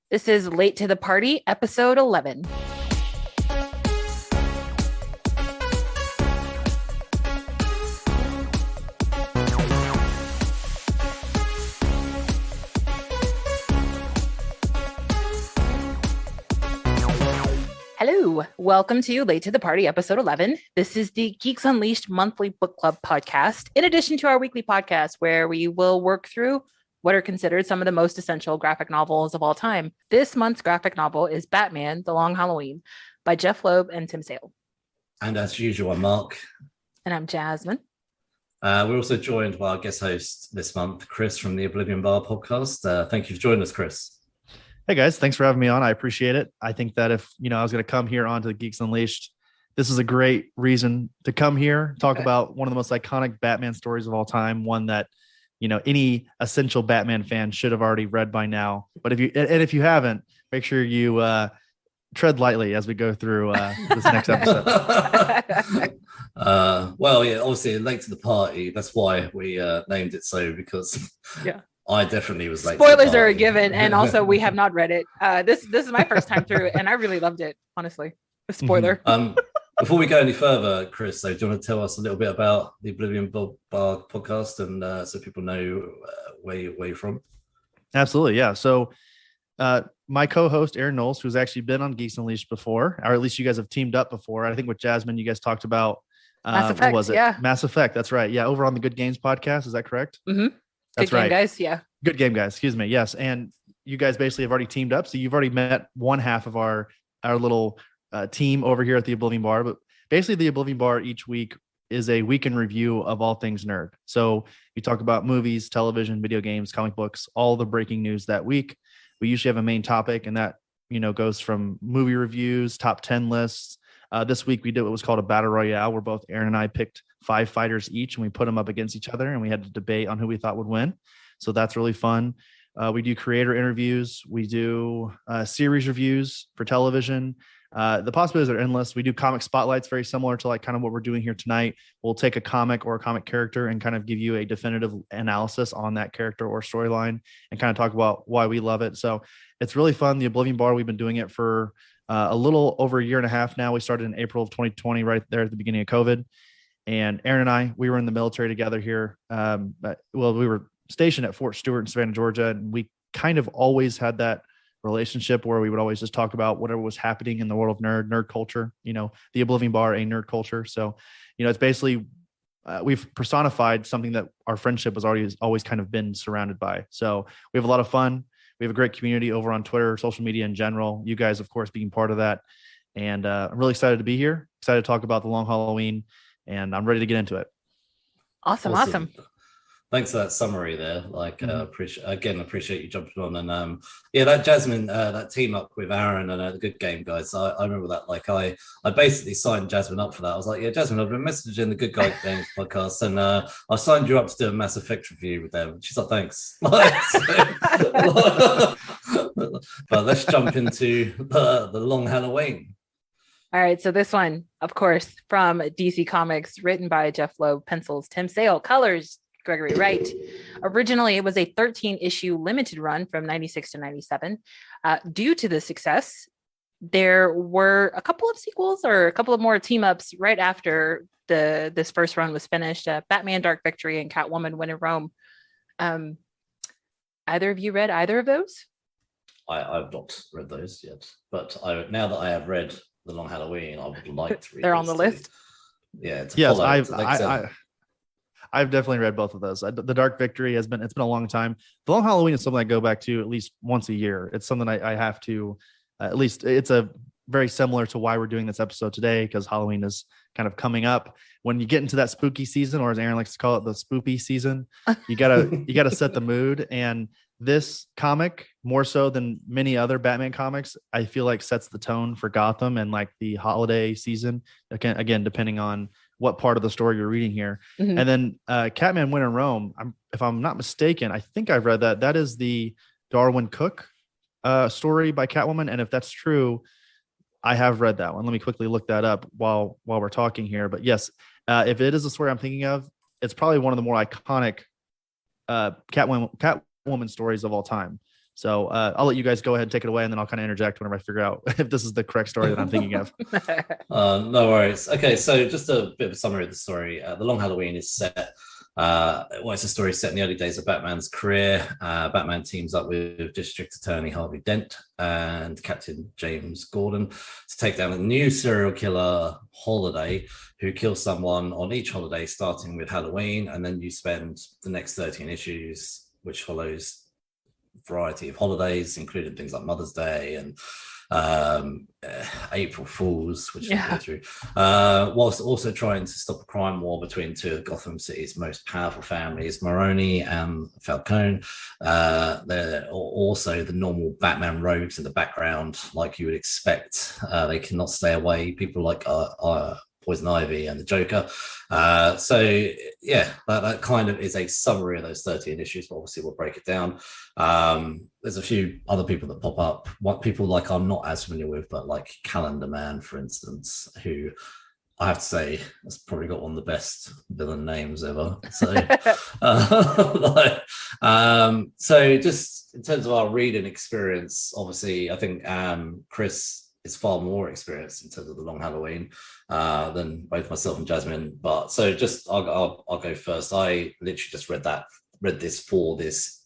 This is Late to the Party, episode 11. Hello, welcome to Late to the Party, episode 11. This is the Geeks Unleashed monthly book club podcast, in addition to our weekly podcast, where we will work through what are considered some of the most essential graphic novels of all time. This month's graphic novel is Batman, The Long Halloween by Jeff Loeb and Tim Sale. And as usual, I'm Mark. And I'm Jasmine. We're also joined by our guest host this month, Chris from the Oblivion Bar podcast. Thank you for joining us, Chris. Hey guys, thanks for having me on. I appreciate it. I think that if I was going to come here onto the Geeks Unleashed, this is a great reason to come here, talk about one of the most iconic Batman stories of all time, one that any essential Batman fan should have already read by now. But if you haven't, make sure you tread lightly as we go through this next episode. Obviously late to the party. That's why we named it so, because I definitely was late. Spoilers are a given, and also we have not read it. This is my first time through, and I really loved it. Honestly, a spoiler. Before we go any further, Chris, so do you want to tell us a little bit about the Oblivion Bar podcast, and so people know where you're from? Absolutely, yeah. So my co-host Aaron Knowles, who's actually been on Geeks Unleashed before, or at least you guys have teamed up before. I think with Jasmine, you guys talked about Mass Effect. What was it? Yeah, Mass Effect. That's right. Yeah, over on the Good Games podcast. Is that correct? Mm-hmm. That's Good right, game, guys. Yeah. Good game, guys. Excuse me. Yes, and you guys basically have already teamed up, so you've already met one half of our little team over here at the Oblivion Bar. But basically, the Oblivion Bar each week is a week in review of all things nerd. So we talk about movies, television, video games, comic books, all the breaking news that week. We usually have a main topic, and that goes from movie reviews, top 10 lists. This week we did what was called a battle royale, where both Aaron and I picked 5 fighters each, and we put them up against each other, and we had to debate on who we thought would win. So that's really fun. We do creator interviews. We do series reviews for television. The possibilities are endless. We do comic spotlights, very similar to kind of what we're doing here tonight. We'll take a comic or a comic character and kind of give you a definitive analysis on that character or storyline and kind of talk about why we love it. So it's really fun. The Oblivion Bar, we've been doing it for a little over a year and a half now. We started in April of 2020, right there at the beginning of COVID. And Aaron and I, we were in the military together here. We were stationed at Fort Stewart in Savannah, Georgia, and we kind of always had that relationship where we would always just talk about whatever was happening in the world of nerd culture, the Oblivion Bar, a nerd culture. So, it's basically, we've personified something that our friendship has always kind of been surrounded by. So we have a lot of fun. We have a great community over on Twitter, social media in general. You guys, of course, being part of that. And I'm really excited to be here, excited to talk about the Long Halloween, and I'm ready to get into it. Awesome. Thanks for that summary there. Appreciate you jumping on. And that Jasmine, that team up with Aaron and the Good Game guys. I remember that. I basically signed Jasmine up for that. I was like, yeah, Jasmine, I've been messaging the Good Guy Games podcast, and I signed you up to do a Mass Effect review with them. She's like, thanks. But let's jump into the Long Halloween. All right, so this one, of course, from DC Comics, written by Jeff Loeb, pencils Tim Sale, colors Gregory Wright. Originally, it was a 13-issue limited run from 96 to 97. Due to the success, there were a couple of sequels or a couple of more team-ups right after this first run was finished. Batman Dark Victory and Catwoman When in Rome. Either of you read either of those? I've not read those yet, but now that I have read The Long Halloween, I would like to read They're on the list? Yeah. Yes, I've definitely read both of those. The Dark Victory it's been a long time. The Long Halloween is something I go back to at least once a year. It's something I have to, at least it's a very similar to why we're doing this episode today, because Halloween is kind of coming up. When you get into that spooky season, or as Aaron likes to call it, the spoopy season, you gotta set the mood. And this comic, more so than many other Batman comics, I feel like sets the tone for Gotham and the holiday season. Again, depending on what part of the story you're reading here. Mm-hmm. And then Catman When in Rome, if I'm not mistaken, I think I've read that. That is the Darwin Cook story by Catwoman. And if that's true, I have read that one. Let me quickly look that up while we're talking here. But yes, if it is the story I'm thinking of, it's probably one of the more iconic Catwoman stories of all time. So I'll let you guys go ahead and take it away, and then I'll kind of interject whenever I figure out if this is the correct story that I'm thinking of. No worries. Okay, so just a bit of a summary of the story. The Long Halloween is set. It's a story set in the early days of Batman's career. Batman teams up with District Attorney Harvey Dent and Captain James Gordon to take down a new serial killer, Holiday, who kills someone on each holiday, starting with Halloween, and then you spend the next 13 issues, which follows a variety of holidays, including things like Mother's Day and April Fools, which we'll go through, whilst also trying to stop a crime war between two of Gotham City's most powerful families, Maroni and Falcone. They're also the normal Batman rogues in the background, like you would expect. They cannot stay away. People like Poison Ivy and the Joker. That kind of is a summary of those 13 issues, but obviously we'll break it down. There's a few other people that pop up, what people like I'm not as familiar with, but like Calendar Man, for instance, who I have to say has probably got one of the best villain names ever. So, so just in terms of our reading experience, obviously I think Chris is far more experienced in terms of the Long Halloween than both myself and Jasmine. But so just I'll go first. I literally just read this for this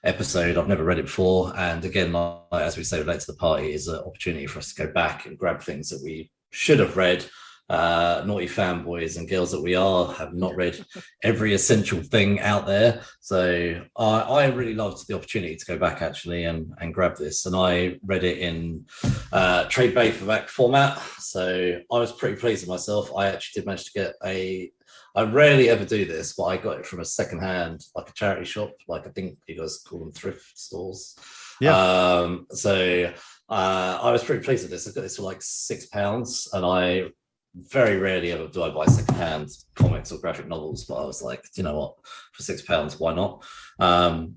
episode. I've never read it before, and again, as we say, Late to the Party is an opportunity for us to go back and grab things that we should have read. Naughty fanboys and girls that we have not read every essential thing out there. So I really loved the opportunity to go back actually and grab this. And I read it in trade paperback format. So I was pretty pleased with myself. I actually did manage to get I rarely ever do this, but I got it from a secondhand, like a charity shop. Like I think you guys call them thrift stores. Yeah. I was pretty pleased with this. I got this for like £6, and I very rarely ever do I buy secondhand comics or graphic novels, but I was like, you know what, for £6, why not?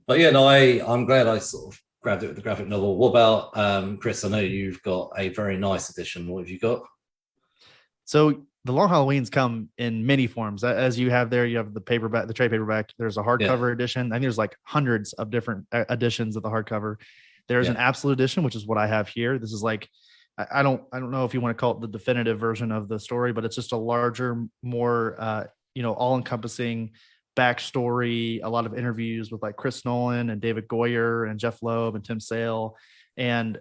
But yeah, no, I'm glad I sort of grabbed it with the graphic novel. What about Chris? I know you've got a very nice edition. What have you got? So the Long Halloweens come in many forms. As you have there, you have the paperback, the trade paperback. There's a hardcover edition. I think there's like hundreds of different editions of the hardcover. There's an absolute edition, which is what I have here. This is like, I don't know if you want to call it the definitive version of the story, but it's just a larger, more, all-encompassing backstory, a lot of interviews with like Chris Nolan and David Goyer and Jeff Loeb and Tim Sale. And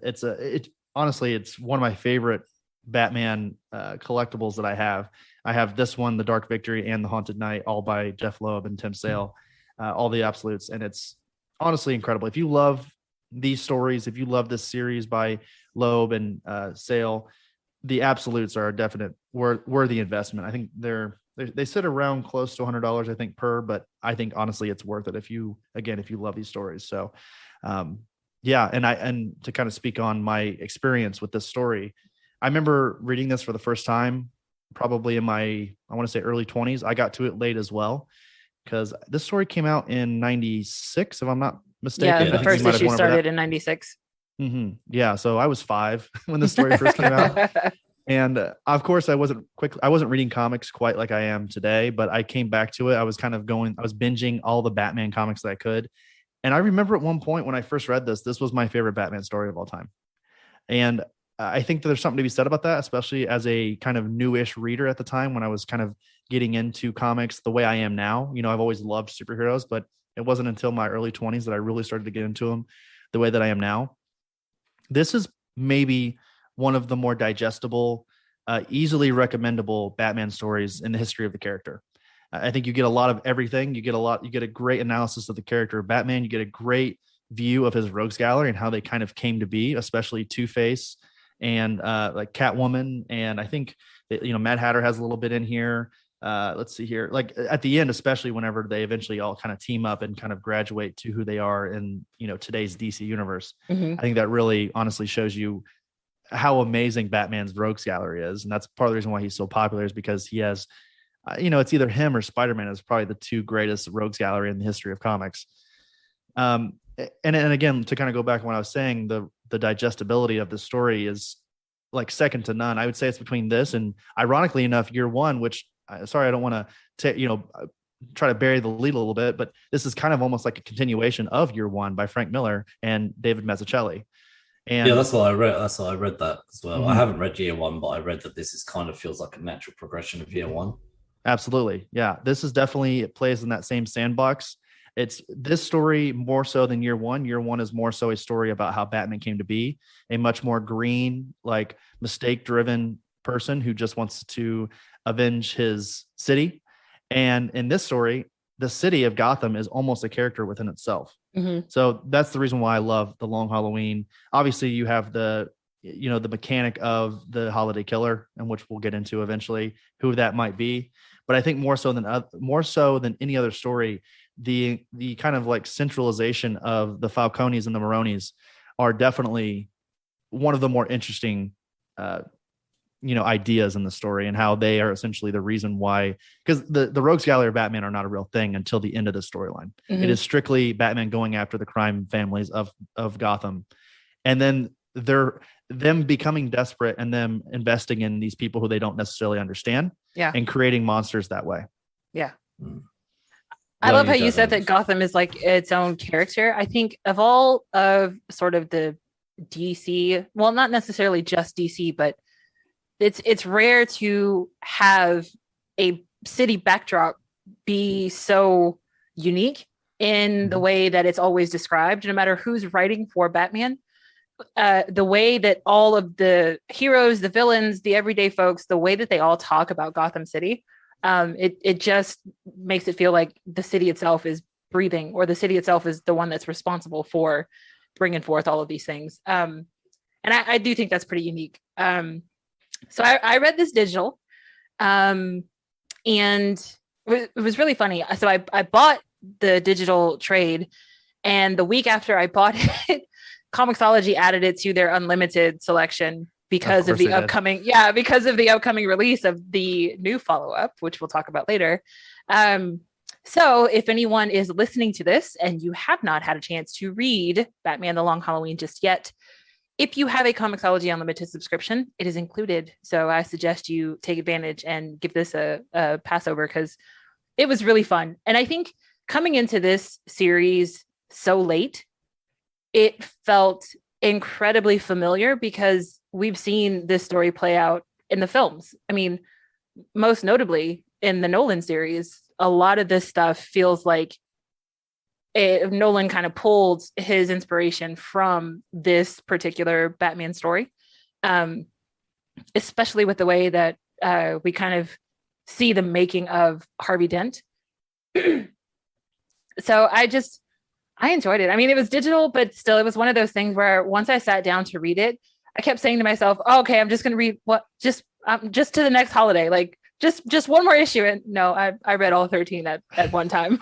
honestly, it's one of my favorite Batman collectibles that I have. I have this one, The Dark Victory and The Haunted Knight, all by Jeff Loeb and Tim Sale, all the absolutes. And it's honestly incredible. If you love these stories, if you love this series by Loeb and Sale, the absolutes are a definite worthy investment. I think they sit around close to $100, I think, per, but I think honestly it's worth it if you love these stories. So and to kind of speak on my experience with this story, I remember reading this for the first time probably in my, I want to say early 20s. I got to it late as well, because this story came out in 96, if I'm not mistaken. Yeah, the first issue started in 96. Mm-hmm. Yeah, so I was 5 when the story first came out. And of course, I wasn't reading comics quite like I am today, but I came back to it. I was binging all the Batman comics that I could. And I remember at one point when I first read this was my favorite Batman story of all time. And I think that there's something to be said about that, especially as a kind of newish reader at the time when I was kind of getting into comics the way I am now. You know, I've always loved superheroes, but it wasn't until my early 20s that I really started to get into them the way that I am now. This is maybe one of the more digestible, easily recommendable Batman stories in the history of the character. I think you get a lot of everything. You get a great analysis of the character of Batman. You get a great view of his rogues gallery and how they kind of came to be, especially Two-Face and like Catwoman. And I think that, Mad Hatter has a little bit in here. Let's see here, like at the end, especially whenever they eventually all kind of team up and kind of graduate to who they are in, today's DC universe. Mm-hmm. I think that really honestly shows you how amazing Batman's rogues gallery is. And that's part of the reason why he's so popular, is because he has, it's either him or Spider-Man is probably the two greatest rogues gallery in the history of comics. And again, to kind of go back to what I was saying, the digestibility of the story is like second to none. I would say it's between this and, ironically enough, Year One, which sorry, I don't want to try to bury the lead a little bit, but this is kind of almost like a continuation of Year One by Frank Miller and David Mazzucchelli. And yeah, that's what I read. That's what I read that as well. Mhm. I haven't read Year One, but I read that this is kind of feels like a natural progression of Year One. Absolutely. Yeah. This is definitely, it plays in that same sandbox. It's this story more so than Year One. Year One is more so a story about how Batman came to be, a much more green, like mistake driven person who just wants to avenge his city. And in this story, the city of Gotham is almost a character within itself. Mhm. So that's the reason why I love the Long Halloween. Obviously, you have the mechanic of the holiday killer, and which we'll get into eventually, who that might be. But I think more so than any other story, the kind of like centralization of the Falcones and the Maronis are definitely one of the more interesting ideas in the story, and how they are essentially the reason why, because the Rogues Gallery of Batman are not a real thing until the end of the storyline. Mhm. It is strictly Batman going after the crime families of Gotham, and then them becoming desperate and them investing in these people who they don't necessarily understand, and creating monsters that way. Yeah. Mm. I Well, love how you don't said that understand. Gotham is like its own character. I think of all of sort of the DC, well, not necessarily just DC, but it's rare to have a city backdrop be so unique in the way that it's always described, no matter who's writing for Batman. The way that all of the heroes, the villains, the everyday folks, the way that they all talk about Gotham City, it just makes it feel like the city itself is breathing, or the city itself is the one that's responsible for bringing forth all of these things. And I do think that's pretty unique. So I read this digital, and it was really funny. So I bought the digital trade, and the week after I bought it, Comixology added it to their unlimited selection because of the upcoming release of the new follow-up, which we'll talk about later. So if anyone is listening to this and you have not had a chance to read Batman the Long Halloween just yet, if you have a Comixology Unlimited subscription, it is included. So I suggest you take advantage and give this a pass over, because it was really fun. And I think coming into this series so late, it felt incredibly familiar because we've seen this story play out in the films. I mean, most notably in the Nolan series, a lot of this stuff feels like Nolan kind of pulled his inspiration from this particular Batman story, especially with the way that we kind of see the making of Harvey Dent. So I enjoyed it. I mean, it was digital, but still, it was one of those things where once I sat down to read it, I kept saying to myself, oh, okay, I'm just going to read just to the next holiday, like just one more issue. And no, I read all 13 at one time.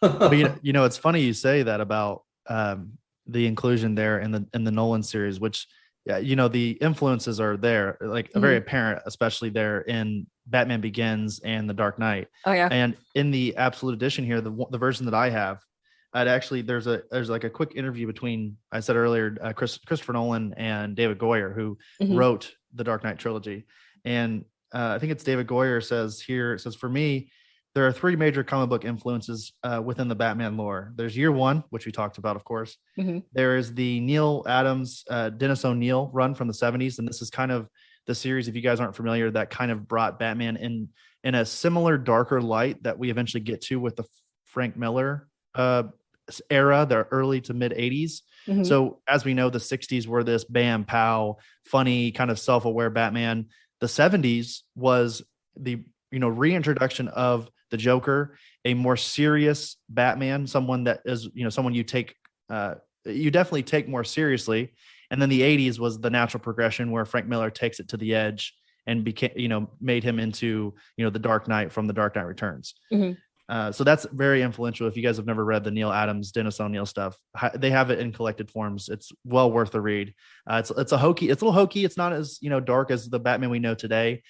But it's funny you say that about the inclusion there in the Nolan series, which, the influences are there, like very apparent, especially there in Batman Begins and The Dark Knight. Oh yeah. And in the Absolute Edition here, the version that I have, there's like a quick interview between, I said earlier, Christopher Nolan and David Goyer, who wrote the Dark Knight trilogy. And I think it's David Goyer says, for me, there are three major comic book influences within the Batman lore. There's Year One, which we talked about, of course. Mm-hmm. There is the Neil Adams, Dennis O'Neil run from the 70s. And this is kind of the series, if you guys aren't familiar, that kind of brought Batman in a similar darker light that we eventually get to with the Frank Miller era, the early to mid 80s. Mm-hmm. So as we know, the 60s were this bam, pow, funny, kind of self-aware Batman. The 70s was the reintroduction of the Joker, a more serious Batman, someone that is, someone you definitely take more seriously. And then the 80s was the natural progression where Frank Miller takes it to the edge and made him into, the Dark Knight from The Dark Knight Returns. Mm-hmm. So that's very influential. If you guys have never read the Neil Adams, Dennis O'Neil stuff, they have it in collected forms. It's well worth the read. It's a little hokey. It's not as, dark as the Batman we know today.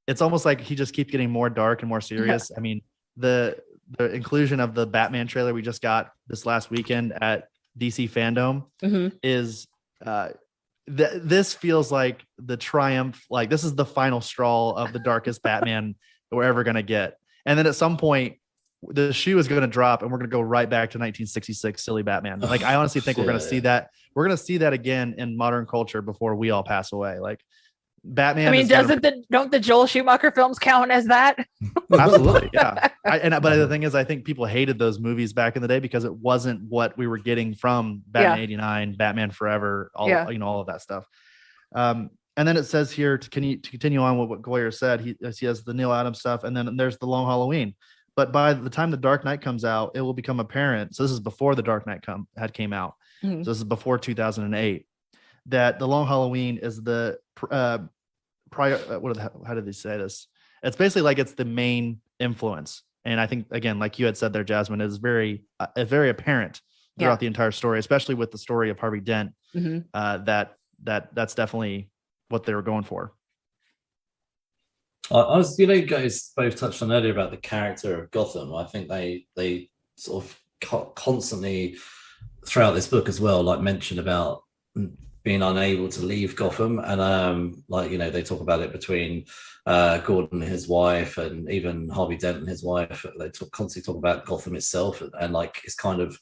It's almost like he just keeps getting more dark and more serious. I mean, the inclusion of the Batman trailer we just got this last weekend at DC Fandom is this feels like the triumph. Like, this is the final straw of the darkest Batman we're ever going to get. And then at some point, the shoe is going to drop and we're going to go right back to 1966 silly Batman. Like, I honestly think we're going to see that. We're going to see that again in modern culture before we all pass away. Like, Batman. I mean, don't the Joel Schumacher films count as that? Absolutely, yeah. But the thing is, I think people hated those movies back in the day because it wasn't what we were getting from Batman '89, Batman Forever, all of that stuff. And then it says here to continue on with what Goyer said, he has the Neil Adams stuff, and then there's the Long Halloween. But by the time the Dark Knight comes out, it will become apparent. So this is before the Dark Knight came out. Mm-hmm. So this is before 2008. That the Long Halloween is the how did they say this? It's basically like it's the main influence. And I think, again, like you had said there, Jasmine, is very apparent throughout the entire story, especially with the story of Harvey Dent. Mm-hmm. That's definitely what they were going for. I was, you guys both touched on earlier about the character of Gotham. I think they sort of constantly throughout this book as well, like mention about being unable to leave Gotham, and they talk about it between Gordon and his wife, and even Harvey Dent and his wife. They constantly talk about Gotham itself, and like it's kind of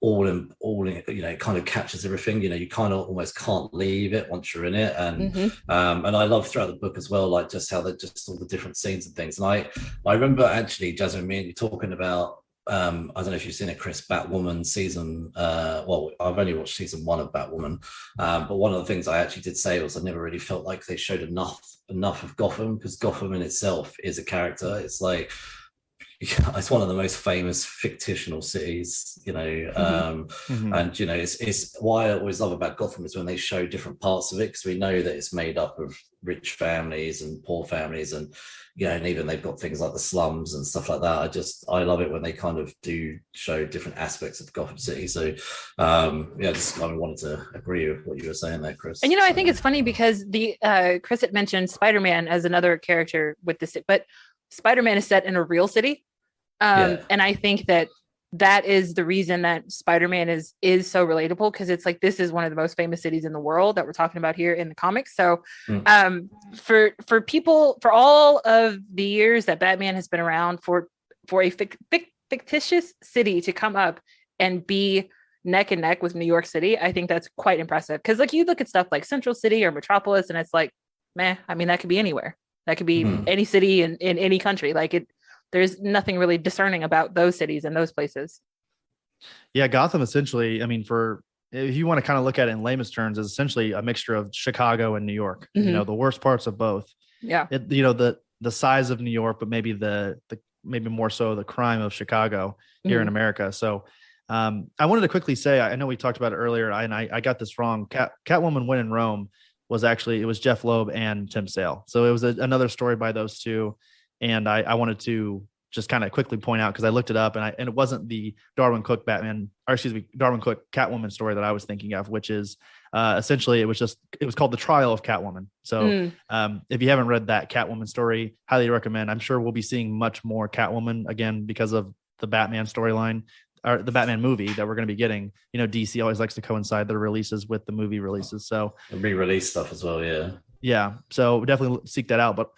all in, it kind of captures everything. You kind of almost can't leave it once you're in it, and and I love throughout the book as well, like just how just all the different scenes and things. And I remember actually, Jasmine, me and you talking about. I don't know if you've seen it, Chris, Batwoman season. Well, I've only watched season 1 of Batwoman, but one of the things I actually did say was I never really felt like they showed enough of Gotham, because Gotham in itself is a character. It's like it's one of the most famous fictional cities, and it's why I always love about Gotham is when they show different parts of it, because we know that it's made up of rich families and poor families, and and even they've got things like the slums and stuff like that. I love it when they kind of do show different aspects of Gotham City. So I wanted to agree with what you were saying there, Chris. And I think it's funny because the Chris had mentioned Spider-Man as another character with this, but Spider-Man is set in a real city. And I think that is the reason that Spider-Man is so relatable, because it's like, this is one of the most famous cities in the world that we're talking about here in the comics. So for people, for all of the years that Batman has been around, for a fictitious city to come up and be neck and neck with New York City, I think that's quite impressive. Because like you look at stuff like Central City or Metropolis, and it's like, meh, I mean, that could be anywhere. That could be any city in any country. Like there's nothing really discerning about those cities and those places. Yeah, Gotham essentially, I mean, if you want to kind of look at it in layman's terms, is essentially a mixture of Chicago and New York. The worst parts of both. Yeah. The size of New York, but maybe maybe more so the crime of Chicago here in America. So I wanted to quickly say, I know we talked about it earlier, and I got this wrong. Catwoman When in Rome was it was Jeff Loeb and Tim Sale. So it was another story by those two. And I wanted to just kind of quickly point out, because I looked it up, and it wasn't the Darwin Cook Catwoman story that I was thinking of, which is essentially it was called The Trial of Catwoman. So if you haven't read that Catwoman story, highly recommend. I'm sure we'll be seeing much more Catwoman again because of the Batman storyline, or the Batman movie that we're going to be getting. DC always likes to coincide their releases with the movie releases. So re-release stuff as well. Yeah. Yeah, so definitely seek that out. But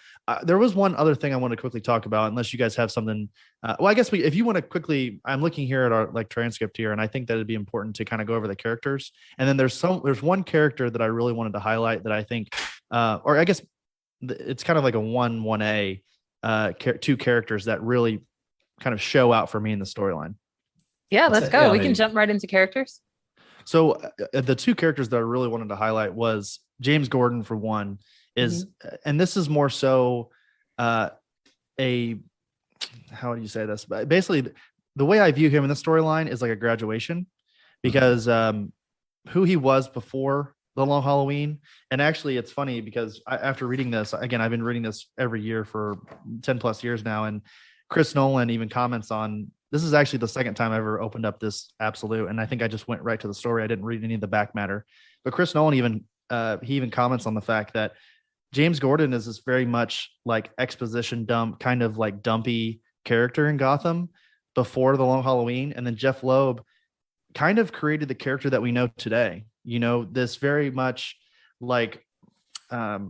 there was one other thing I want to quickly talk about, unless you guys have something. I guess if you want to quickly, I'm looking here at our transcript here, and I think that it'd be important to kind of go over the characters. And then there's one character that I really wanted to highlight that I think, or I guess it's kind of like a 1A, two characters that really kind of show out for me in the storyline. Yeah, let's go. We can jump right into characters. So the two characters that I really wanted to highlight was James Gordon, for one, and this is more so how do you say this? But basically, the way I view him in the storyline is like a graduation, because who he was before the Long Halloween. And actually, it's funny because after reading this, again, I've been reading this every year for 10 plus years now, and Chris Nolan even comments on, this is actually the second time I ever opened up this absolute, and I think I just went right to the story. I didn't read any of the back matter, but Chris Nolan even comments on the fact that James Gordon is this very much like exposition dump, kind of like dumpy character in Gotham before the Long Halloween, and then Jeff Loeb kind of created the character that we know today. This very much like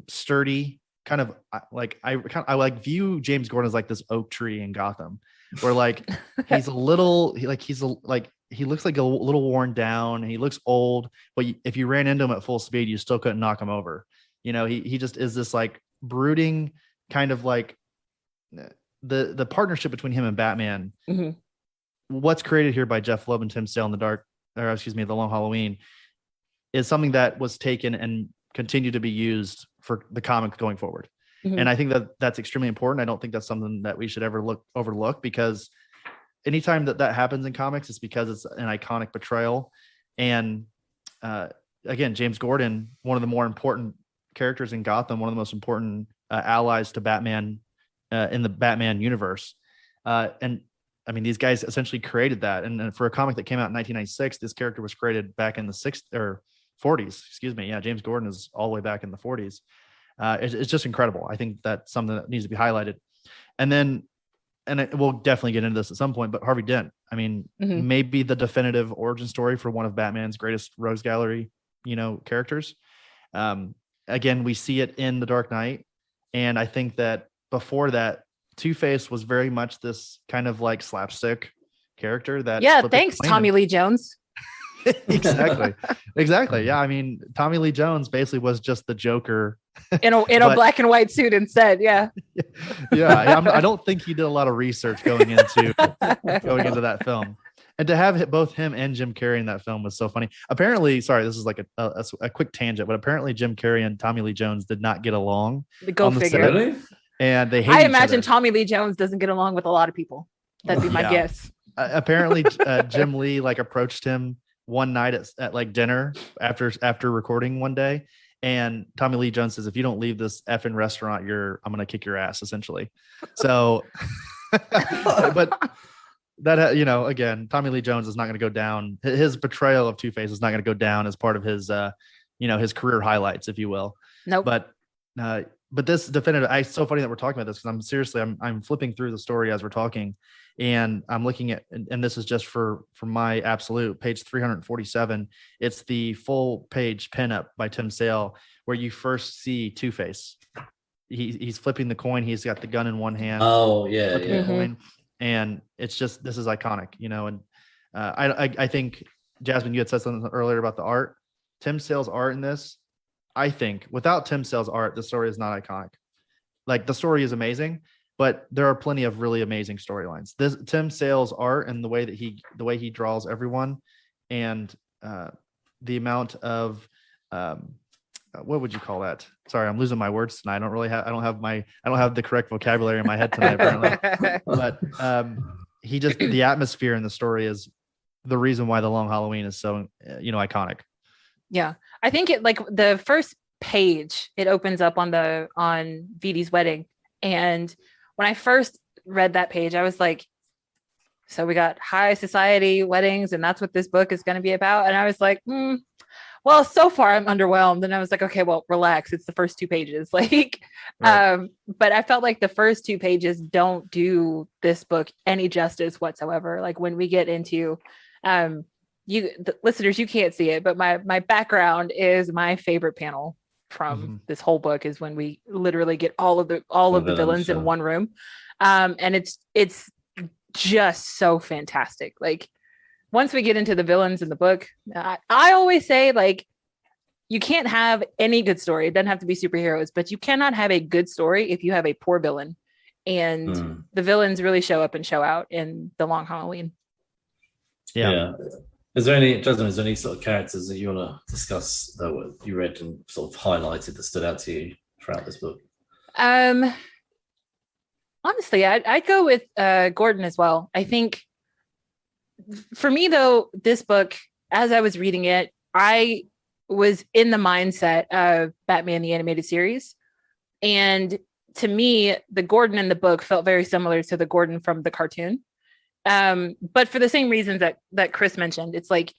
sturdy, kind of I like view James Gordon as like this oak tree in Gotham, where like he's a little he looks like a little worn down. And he looks old, but if you ran into him at full speed, you still couldn't knock him over. You know, he just is this like brooding kind of like the partnership between him and Batman. Mm-hmm. What's created here by Jeff Loeb and Tim Sale in the Long Halloween is something that was taken and continued to be used for the comic going forward. Mm-hmm. And I think that that's extremely important. I don't think that's something that we should ever overlook, because anytime that happens in comics, it's because it's an iconic portrayal. And again, James Gordon, one of the more important characters in Gotham, one of the most important allies to Batman in the Batman universe. And I mean, these guys essentially created that. And for a comic that came out in 1996, this character was created back in the 40s. Excuse me. Yeah, James Gordon is all the way back in the 40s. It's just incredible. I think that's something that needs to be highlighted. And we'll definitely get into this at some point, but Harvey Dent, I mean, maybe the definitive origin story for one of Batman's greatest rogues gallery, characters. Again, we see it in The Dark Knight. And I think that before that, Two-Face was very much this kind of like slapstick character that. Yeah. Thanks, Tommy Lee Jones. Exactly. Yeah. I mean, Tommy Lee Jones basically was just the Joker in a black and white suit instead. Yeah. Yeah. I don't think he did a lot of research going into that film. And to have both him and Jim Carrey in that film was so funny. Apparently, sorry, this is like a quick tangent, but apparently Jim Carrey and Tommy Lee Jones did not get along. Go figure. Really? And they hate I each imagine other. Tommy Lee Jones doesn't get along with a lot of people. That'd be my guess. Apparently, Jim Lee like approached him one night at like dinner after recording one day, and Tommy Lee Jones says, "If you don't leave this effing restaurant, I'm gonna kick your ass," essentially. So, but that again, Tommy Lee Jones is not going to go down. His portrayal of Two-Face is not going to go down as part of his his career highlights, if you will. Nope. But this definitive, it's so funny that we're talking about this, because I'm flipping through the story as we're talking, and I'm looking at, and this is just for my absolute page 347. It's the full page pinup by Tim Sale where you first see Two-Face. He's flipping the coin. He's got the gun in one hand. Oh yeah, yeah. The coin, and it's just, this is iconic, and I think, Jasmine, you had said something earlier about the art. Tim Sale's art in this, I think without Tim Sale's art, the story is not iconic. Like, the story is amazing, but there are plenty of really amazing storylines. This Tim Sale's art and the way he draws everyone, and the amount of what would you call that? Sorry, I'm losing my words tonight. I don't have the correct vocabulary in my head tonight, apparently. But the atmosphere in the story is the reason why The Long Halloween is so iconic. Yeah. I think it, like, the first page, it opens up on Vidi's wedding. And when I first read that page, I was like, so we got high society weddings, and that's what this book is going to be about. And I was like, well, so far I'm underwhelmed. And I was like, okay, well, relax. It's the first 2 pages. Like, right. But I felt like the first 2 pages don't do this book any justice whatsoever. Like, when we get into, the listeners, you can't see it, but my background is my favorite panel from this whole book is when we literally get all of the villains in one room. And it's just so fantastic. Like, once we get into the villains in the book, I always say, like, you can't have any good story. It doesn't have to be superheroes, but you cannot have a good story if you have a poor villain. And the villains really show up and show out in The Long Halloween. Yeah. Is there any sort of characters that you want to discuss that you read and sort of highlighted that stood out to you throughout this book? Honestly, I'd go with Gordon as well. I think for me, though, this book, as I was reading it, I was in the mindset of Batman the Animated Series. And to me, the Gordon in the book felt very similar to the Gordon from the cartoon. But for the same reasons that Chris mentioned, it's like,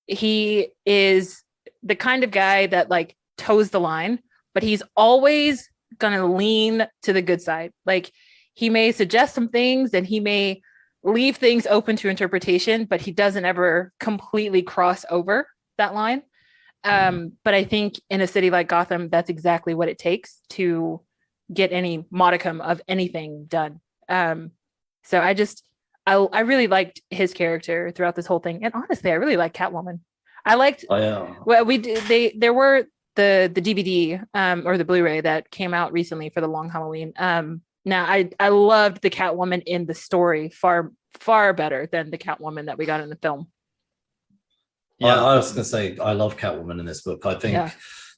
he is the kind of guy that, like, toes the line, but he's always going to lean to the good side. Like, he may suggest some things and he may leave things open to interpretation, but he doesn't ever completely cross over that line. But I think in a city like Gotham, that's exactly what it takes to get any modicum of anything done. So I really liked his character throughout this whole thing, and honestly, I really liked Catwoman. I liked. Well, there were the DVD or the Blu-ray that came out recently for the Long Halloween. Now I loved the Catwoman in the story far better than the Catwoman that we got in the film. Yeah, I was going to say I love Catwoman in this book. I think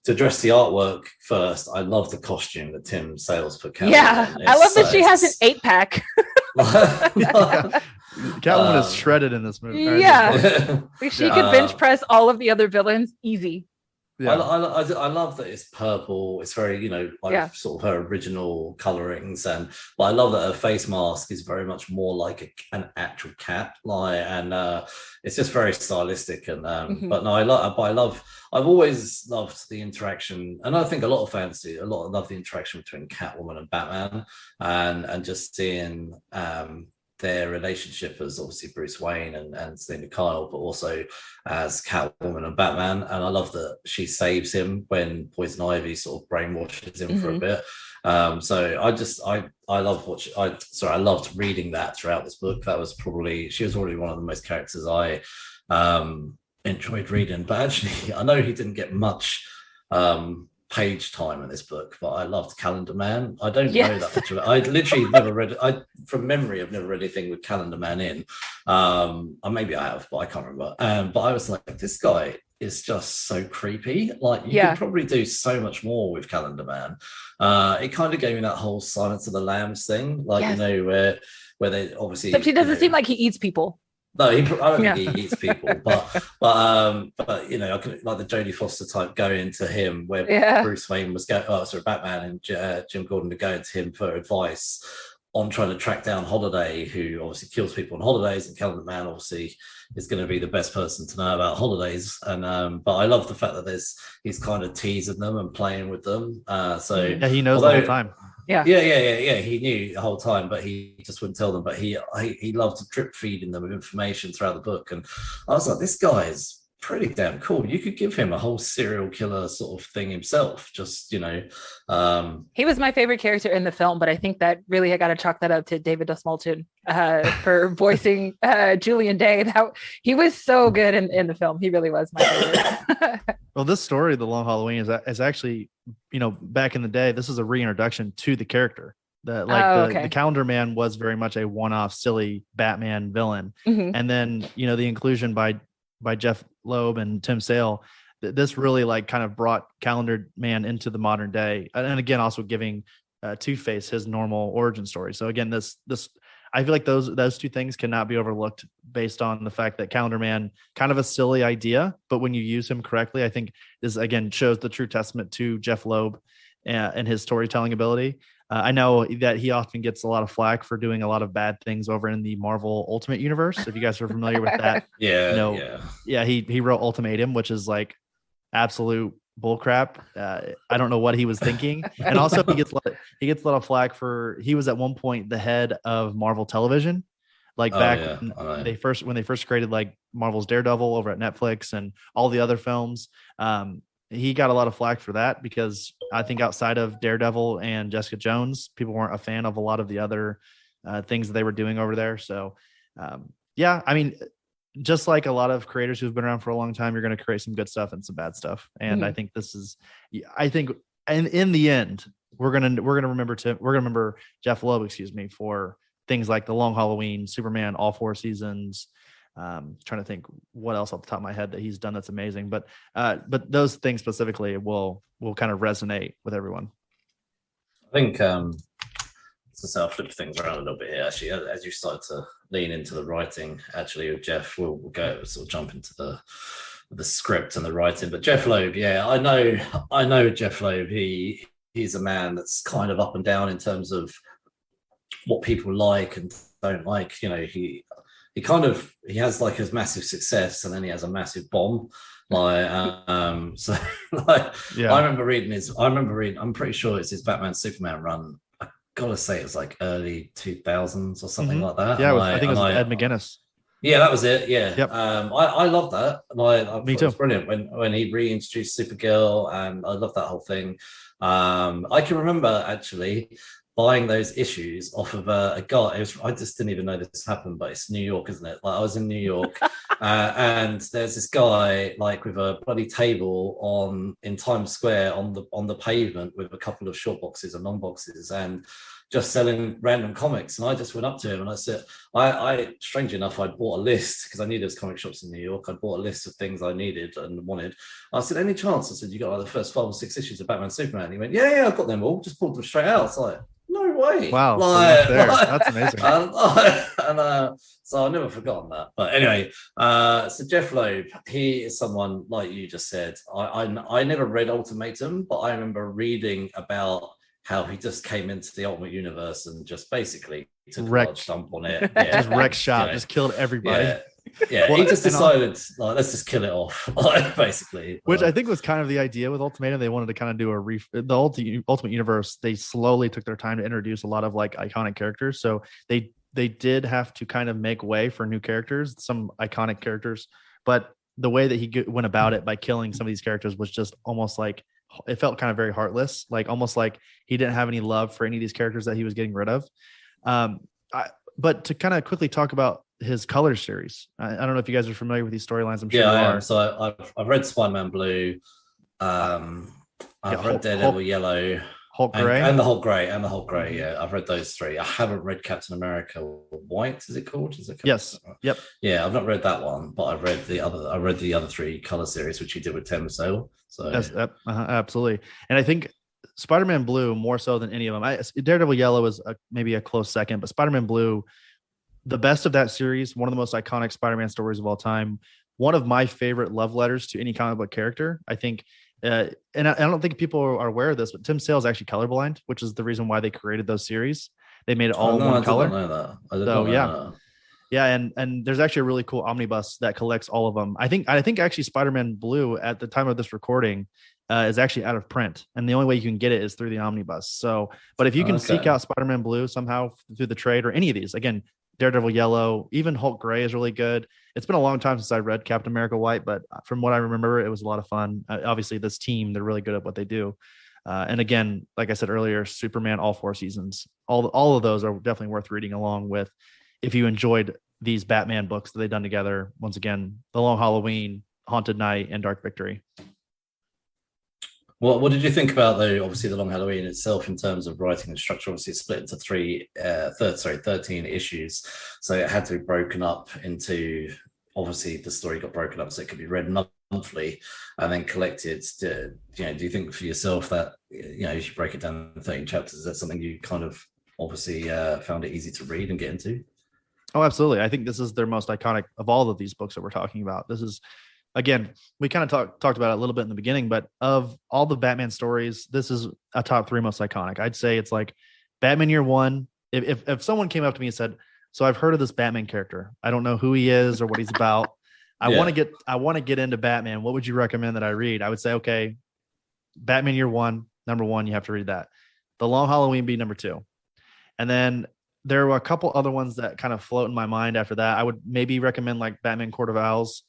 to address the artwork first, I love the costume that Tim Sales put Catwoman. Yeah, I love that she has an 8-pack. Catwoman is shredded in this movie. Yeah, she could bench press all of the other villains easy. Yeah. I love that it's purple. It's very, sort of her original colorings, but I love that her face mask is very much more like an actual cat, it's just very stylistic. And but no, I've always loved the interaction, and I think a lot of fans love the interaction between Catwoman and Batman, and just seeing their relationship as obviously Bruce Wayne and Selina Kyle, but also as Catwoman and Batman. And I love that she saves him when Poison Ivy sort of brainwashes him for a bit. So I loved reading that throughout this book. She was probably one of the most characters I enjoyed reading. But actually, I know he didn't get much page time in this book, but I loved Calendar Man. I don't know that much of it. I literally never read it. From memory, I've never read anything with Calendar Man in. Or maybe I have, but I can't remember. But I was like, this guy is just so creepy. Like, you could probably do so much more with Calendar Man. It kind of gave me that whole Silence of the Lambs thing, where they obviously. Except he doesn't seem like he eats people. No, I don't think he eats people, but I can like the Jodie Foster type going to him where Bruce Wayne was going. Batman and Jim Gordon are going to him for advice on trying to track down Holiday, who obviously kills people on holidays, and Calendar Man obviously is going to be the best person to know about holidays. And but I love the fact that he's kind of teasing them and playing with them. He knows the whole time. Yeah. He knew the whole time, but he just wouldn't tell them. But he loved drip feeding them with information throughout the book, and I was like, this guy is pretty damn cool. You could give him a whole serial killer sort of thing himself. Just he was my favorite character in the film, but I think that really I got to chalk that up to David Dastmalchian for voicing Julian Day. He was so good in the film. He really was my favorite. Well, this story, The Long Halloween, is actually, back in the day, this is a reintroduction to the character. The Calendar Man was very much a one-off, silly Batman villain, and then the inclusion by Jeff Loeb and Tim Sale, this really kind of brought Calendar Man into the modern day, and again also giving Two-Face his normal origin story. So again, this I feel like those two things cannot be overlooked based on the fact that Calendar Man, kind of a silly idea, but when you use him correctly, I think this again shows the true testament to Jeff Loeb and his storytelling ability. I know that he often gets a lot of flack for doing a lot of bad things over in the Marvel Ultimate Universe. If you guys are familiar with that, he wrote Ultimatum, which is like absolute bullcrap. I don't know what he was thinking. And also he gets a lot of flack for, he was at one point the head of Marvel Television, when they first created like Marvel's Daredevil over at Netflix and all the other films. He got a lot of flack for that because I think outside of Daredevil and Jessica Jones, people weren't a fan of a lot of the other things that they were doing over there. So just like a lot of creators who've been around for a long time, you're going to create some good stuff and some bad stuff. And I think in the end, we're going to remember Jeff Loeb, for things like The Long Halloween, Superman, all 4 seasons. Trying to think what else off the top of my head that he's done that's amazing, but those things specifically will kind of resonate with everyone. I think so I'll flip things around a little bit here. Actually, as you start to lean into the writing, actually, with Jeff, we'll go sort of jump into the script and the writing. But Jeff Loeb, I know Jeff Loeb. He's a man that's kind of up and down in terms of what people like and don't like. He has like his massive success and then he has a massive bomb. I remember reading I'm pretty sure it's his Batman Superman run. I gotta say it's like early 2000s or something like that. Yeah, I think it was Ed McGuinness. Yeah, that was it. Yeah. Yep. I love that. I thought Me it too. was brilliant when he reintroduced Supergirl, and I love that whole thing. I can remember actually buying those issues off of a guy. I just didn't even know this happened, but it's New York, isn't it? Like I was in New York, and there's this guy like with a bloody table in Times Square on the pavement with a couple of short boxes and long boxes, and just selling random comics. And I just went up to him and I said, I strangely enough, I'd bought a list because I knew there's comic shops in New York. I'd bought a list of things I needed and wanted. I said, any chance? I said, you got like the first 5 or 6 issues of Batman Superman? And he went, yeah, I've got them all. Just pulled them straight out. It's like, no way. Wow. That's amazing. So I've never forgotten that. But anyway, so Jeff Loeb, he is someone like you just said. I never read Ultimatum, but I remember reading about how he just came into the Ultimate Universe and just basically took a large dump on it. Yeah, just wrecked shop, just killed everybody. Yeah, well, he just decided, like, let's just kill it off, basically. Which I think was kind of the idea with Ultimatum. They wanted to kind of do the Ultimate Universe. They slowly took their time to introduce a lot of like iconic characters. So they did have to kind of make way for new characters, some iconic characters. But the way that he went about it by killing some of these characters was just almost like, it felt kind of very heartless, like almost like he didn't have any love for any of these characters that he was getting rid of. But to kind of quickly talk about his Colors series, I don't know if you guys are familiar with these storylines. I'm sure you are. So I've read Spider-Man Blue. I've read Daredevil Yellow, Hulk Gray, and the Hulk Gray. Yeah, I've read those 3. I haven't read Captain America White. Is it called? Yes. Yep. Yeah, I've not read that one, but I've read the other 3 color series which he did with Tim Sale. So yes, absolutely. And I think Spider-Man Blue more so than any of them. Daredevil Yellow is maybe a close second, but Spider-Man Blue, the best of that series, one of the most iconic Spider-Man stories of all time. One of my favorite love letters to any comic book character. I think, and I don't think people are aware of this, but Tim Sale is actually colorblind, which is the reason why they created those series. They made it all one color. I didn't know that. Yeah, and there's actually a really cool omnibus that collects all of them. I think actually Spider-Man Blue at the time of this recording is actually out of print, and the only way you can get it is through the omnibus. So, but if you can seek out Spider-Man Blue somehow through the trade or any of these, again, Daredevil Yellow, even Hulk Gray is really good. It's been a long time since I read Captain America White, but from what I remember, it was a lot of fun. Obviously, this team, they're really good at what they do. And again, like I said earlier, Superman, all 4 seasons, all of those are definitely worth reading along with. If you enjoyed these Batman books that they've done together, once again, The Long Halloween, Haunted Night, and Dark Victory. Well, what did you think about obviously the Long Halloween itself in terms of writing and structure? Obviously, it's split into 13 issues, so it had to be broken up into. Obviously, the story got broken up so it could be read monthly and then collected. Do you think for yourself that if you break it down in 13 chapters, is that something you kind of obviously found it easy to read and get into? Oh, absolutely. I think this is their most iconic of all of these books that we're talking about. This is, again, we kind of talked about it a little bit in the beginning, but of all the Batman stories, this is a top 3 most iconic. I'd say it's like Batman Year One. If someone came up to me and said, so I've heard of this Batman character, I don't know who he is or what he's about. I want to get into Batman. What would you recommend that I read? I would say, okay, Batman Year One, number 1, you have to read that. The Long Halloween be number 2. And then there were a couple other ones that kind of float in my mind after that. I would maybe recommend like Batman Court of Owls.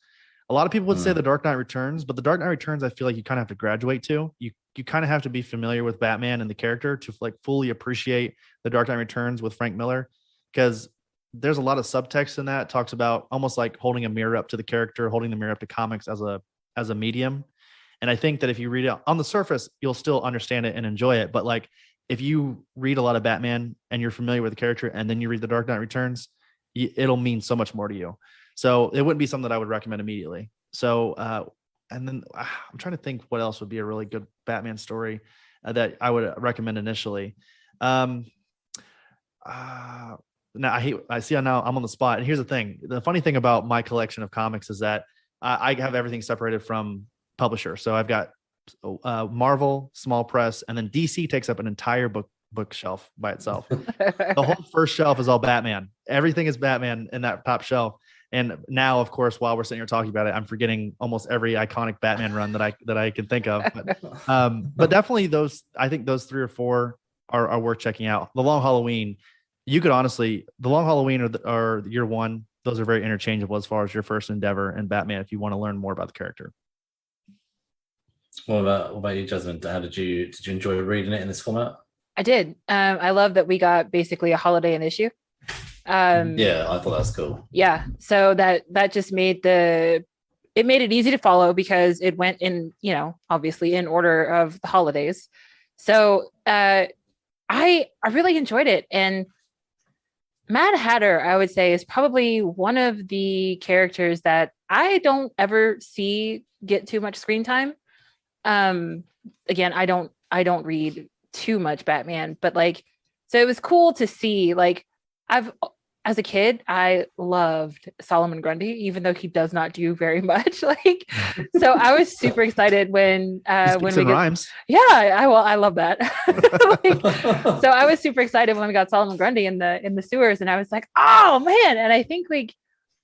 A lot of people would say The Dark Knight Returns, but The Dark Knight Returns, I feel like you kind of have to graduate to. You kind of have to be familiar with Batman and the character to like fully appreciate The Dark Knight Returns with Frank Miller, because there's a lot of subtext in that. It talks about almost like holding a mirror up to the character, holding the mirror up to comics as a medium. And I think that if you read it on the surface, you'll still understand it and enjoy it. But like, if you read a lot of Batman and you're familiar with the character and then you read The Dark Knight Returns, it'll mean so much more to you. So it wouldn't be something that I would recommend immediately. So, and then I'm trying to think what else would be a really good Batman story that I would recommend initially. Now I see now I'm on the spot. And here's the thing. The funny thing about my collection of comics is that I have everything separated from publisher. So I've got Marvel, small press, and then DC takes up an entire bookshelf by itself. The whole first shelf is all Batman. Everything is Batman in that top shelf. And now, of course, while we're sitting here talking about it, I'm forgetting almost every iconic Batman run that I can think of. But definitely I think those 3 or 4 are worth checking out. The Long Halloween, you could honestly, The Long Halloween or Year One, those are very interchangeable as far as your first endeavor in Batman if you want to learn more about the character. What about you, Jasmine? Did you enjoy reading it in this format? I did. I love that we got basically a holiday an issue. Yeah, I thought that was cool. Yeah, so that just made it easy to follow because it went in, obviously in order of the holidays. So I really enjoyed it. And Mad Hatter, I would say, is probably one of the characters that I don't ever see get too much screen time. Again, I don't read too much Batman, but so it was cool to see, as a kid, I loved Solomon Grundy, even though he does not do very much. So I was super excited when we rhymes. Yeah, I love that. So I was super excited when we got Solomon Grundy in the sewers, and I was like, oh man! And I think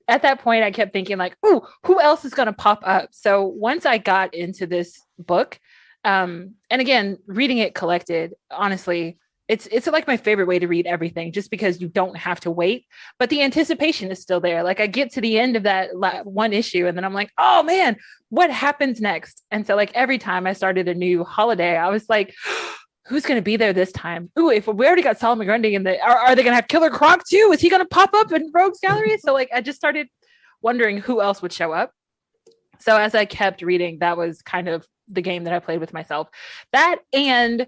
at that point, I kept thinking ooh, who else is going to pop up? So once I got into this book, and again, reading it collected, honestly, it's like my favorite way to read everything, just because you don't have to wait, but the anticipation is still there. I get to the end of that one issue, and then I'm like, oh man, what happens next? And so every time I started a new holiday, I was like, who's going to be there this time? Ooh, if we already got Solomon Grundy are they going to have Killer Croc too? Is he going to pop up in Rogues Gallery? So I just started wondering who else would show up. So as I kept reading, that was kind of the game that I played with myself. That and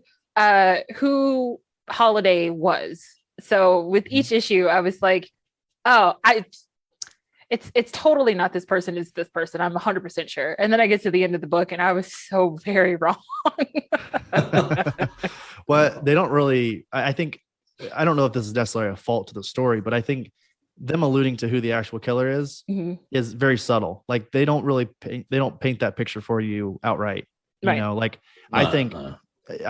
who holiday was. So with each issue, I was like, oh, it's totally not this person, it's this person. I'm 100% sure. And then I get to the end of the book and I was so very wrong. Well, they don't really, I think, I don't know if this is necessarily a fault to the story, but I think them alluding to who the actual killer is very subtle. They don't paint that picture for you outright. Right. I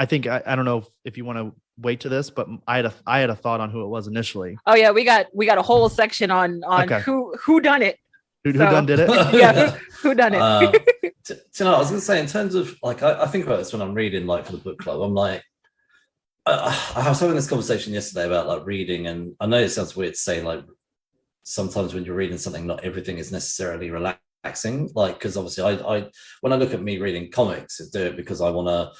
think I don't know if you want to wait to this, but I had a thought on who it was initially. Oh yeah, we got a whole section on okay. who done it. Who done did it? Yeah, who done it? I was going to say, in terms of I think about this when I'm reading for the book club. I'm I was having this conversation yesterday about reading, and I know it sounds weird to say sometimes when you're reading something, not everything is necessarily relaxing. Because obviously, I when I look at me reading comics, I do it because I want to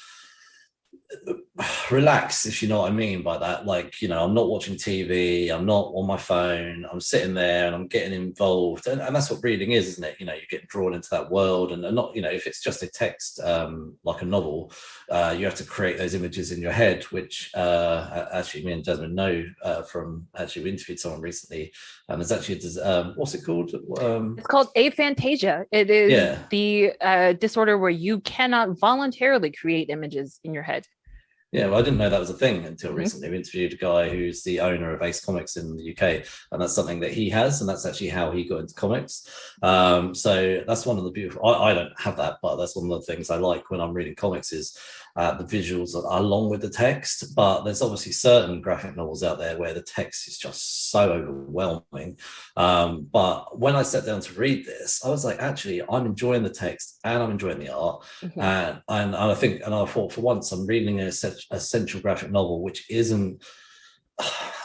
relax, if you know what I mean by that. I'm not watching TV, I'm not on my phone, I'm sitting there and I'm getting involved, and that's what reading is, isn't it? You get drawn into that world, and not, if it's just a text like a novel, you have to create those images in your head, which actually me and Jasmine know from we interviewed someone recently, and there's actually what's it called? It's called aphantasia. It is the disorder where you cannot voluntarily create images in your head. Yeah, well, I didn't know that was a thing until recently. We interviewed a guy who's the owner of Ace Comics in the UK, and that's something that he has, and that's actually how he got into comics. So that's one of the beautiful. I don't have that, but that's one of the things I like when I'm reading comics is the visuals along with the text. But there's obviously certain graphic novels out there where the text is just so overwhelming. But when I sat down to read this, I was like, actually, I'm enjoying the text and I'm enjoying the art, and I think, and I thought, for once, I'm reading a essential graphic novel which isn't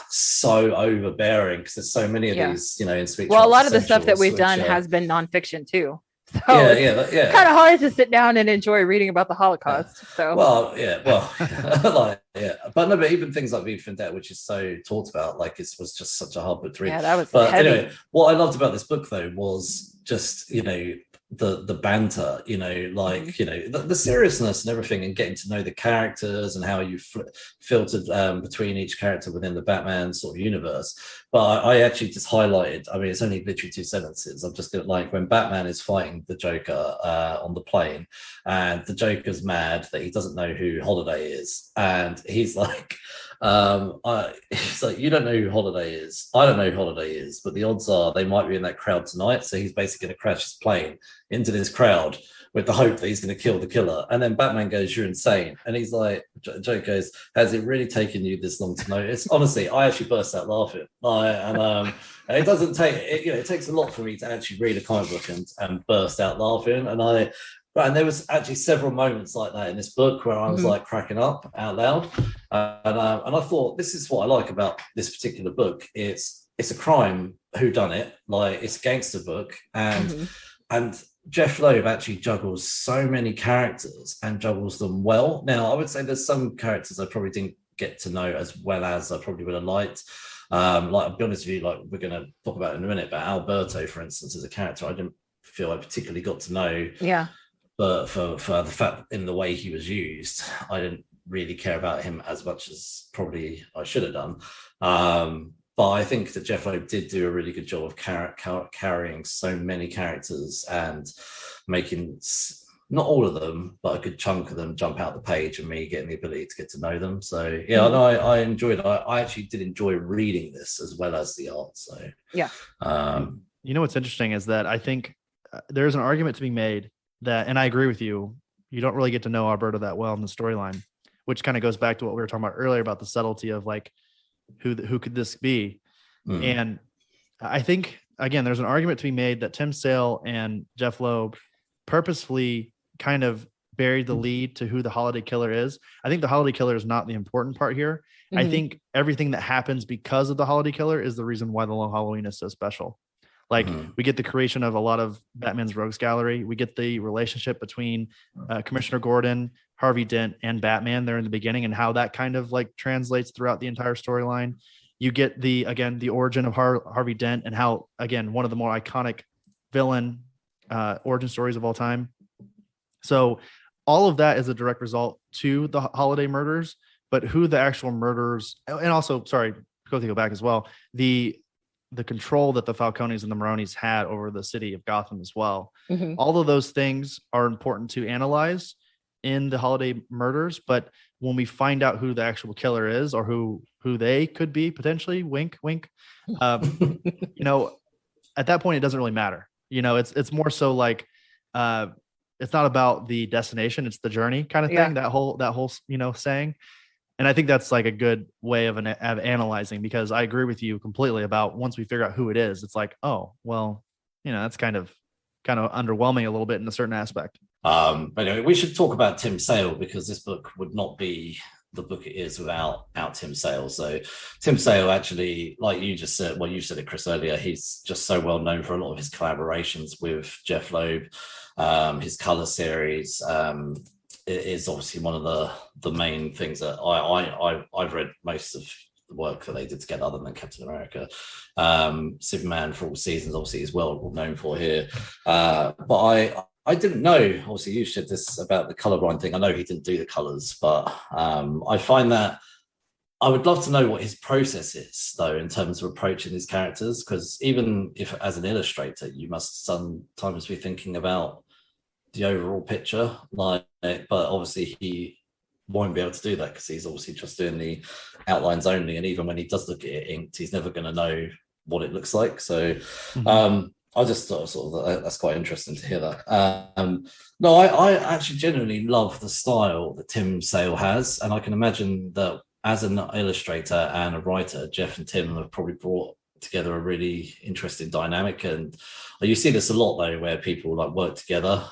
so overbearing, because there's so many of these, in speech. Well, a lot of the stuff that we've done has been nonfiction too. So it's kind of hard to sit down and enjoy reading about the Holocaust. So but no, but even things like V for Vendetta, which is so talked about, it was just such a hard book to read. Yeah, that was But heavy. Anyway, what I loved about this book though was just the banter, the seriousness and everything, and getting to know the characters and how you filtered between each character within the Batman sort of universe. But I actually just highlighted, it's only literally 2 sentences. I'm just when Batman is fighting the Joker on the plane, and the Joker's mad that he doesn't know who Holiday is, and he's like, it's you don't know who Holiday is, I don't know who Holiday is, but the odds are they might be in that crowd tonight. So he's basically going to crash his plane into this crowd with the hope that he's going to kill the killer. And then Batman goes, you're insane. And he's like, Joe goes, has it really taken you this long to notice? Honestly, I actually burst out laughing. And it doesn't take it takes a lot for me to actually read a comic book and burst out laughing. And there was actually several moments like that in this book where I was cracking up out loud. And I thought, this is what I like about this particular book. It's it's a crime whodunit, like it's a gangster book, and Jeff Loeb actually juggles so many characters and juggles them well. Now, I would say there's some characters I probably didn't get to know as well as I probably would have liked. Like, I'll be honest with you, like we're going to talk about it in a minute, but Alberto, for instance, is a character I didn't feel I particularly got to know. Yeah. But for the fact in the way he was used, I didn't really care about him as much as probably I should have done. But I think that Jeff Loeb did do a really good job of carrying so many characters and making not all of them, but a good chunk of them jump out the page and me getting the ability to get to know them. So yeah, I enjoyed it. I actually did enjoy reading this as well as the art. So yeah. You know what's interesting is that I think there's an argument to be made that, and I agree with you, you don't really get to know Alberto that well in the storyline, which kind of goes back to what we were talking about earlier about the subtlety of like, who could this be? And I think, again, there's an argument to be made that Tim Sale and Jeff Loeb purposefully kind of buried the lead to who the holiday killer is. I think the holiday killer is not the important part here. I think everything that happens because of the holiday killer is the reason why the Long Halloween is so special. Like we get the creation of a lot of Batman's rogues gallery. We get the relationship between Commissioner Gordon, Harvey Dent, and Batman there in the beginning, and how that kind of like translates throughout the entire storyline. You get the origin of Harvey Dent and how, again, one of the more iconic villain origin stories of all time. So all of that is a direct result to the holiday murders, but who the actual murderers, and also, sorry, go back as well, the control that the Falcones and the Maronis had over the city of Gotham as well. All of those things are important to analyze in the holiday murders, but when we find out who the actual killer is or who they could be potentially, wink, wink, you know, at that point, it doesn't really matter. You know, it's more so like, it's not about the destination, it's the journey kind of thing, that whole, you know, saying. And I think that's like a good way of analyzing, because I agree with you completely about once we figure out who it is, it's like, oh, well, you know, that's kind of underwhelming a little bit in a certain aspect. But anyway, we should talk about Tim Sale, because this book would not be the book it is without Tim Sale. So Tim Sale actually, like you just said, well, you said it, Chris, earlier, he's just so well known for a lot of his collaborations with Jeff Loeb, his color series. It is obviously one of the main things that I've read most of the work that they did together, other than Captain America. Superman for all seasons, obviously, is well known for here. But I didn't know, obviously you said this about the colorblind thing. I know he didn't do the colors, but I find that I would love to know what his process is, though, in terms of approaching these characters, because even if as an illustrator, you must sometimes be thinking about the overall picture, but obviously he won't be able to do that because he's obviously just doing the outlines only, and even when he does look at it inked, he's never going to know what it looks like. So I just thought sort of that's quite interesting to hear that. No, I actually genuinely love the style that Tim Sale has, and I can imagine that as an illustrator and a writer, Jeff and Tim have probably brought together a really interesting dynamic. And you see this a lot, though, where people like work together.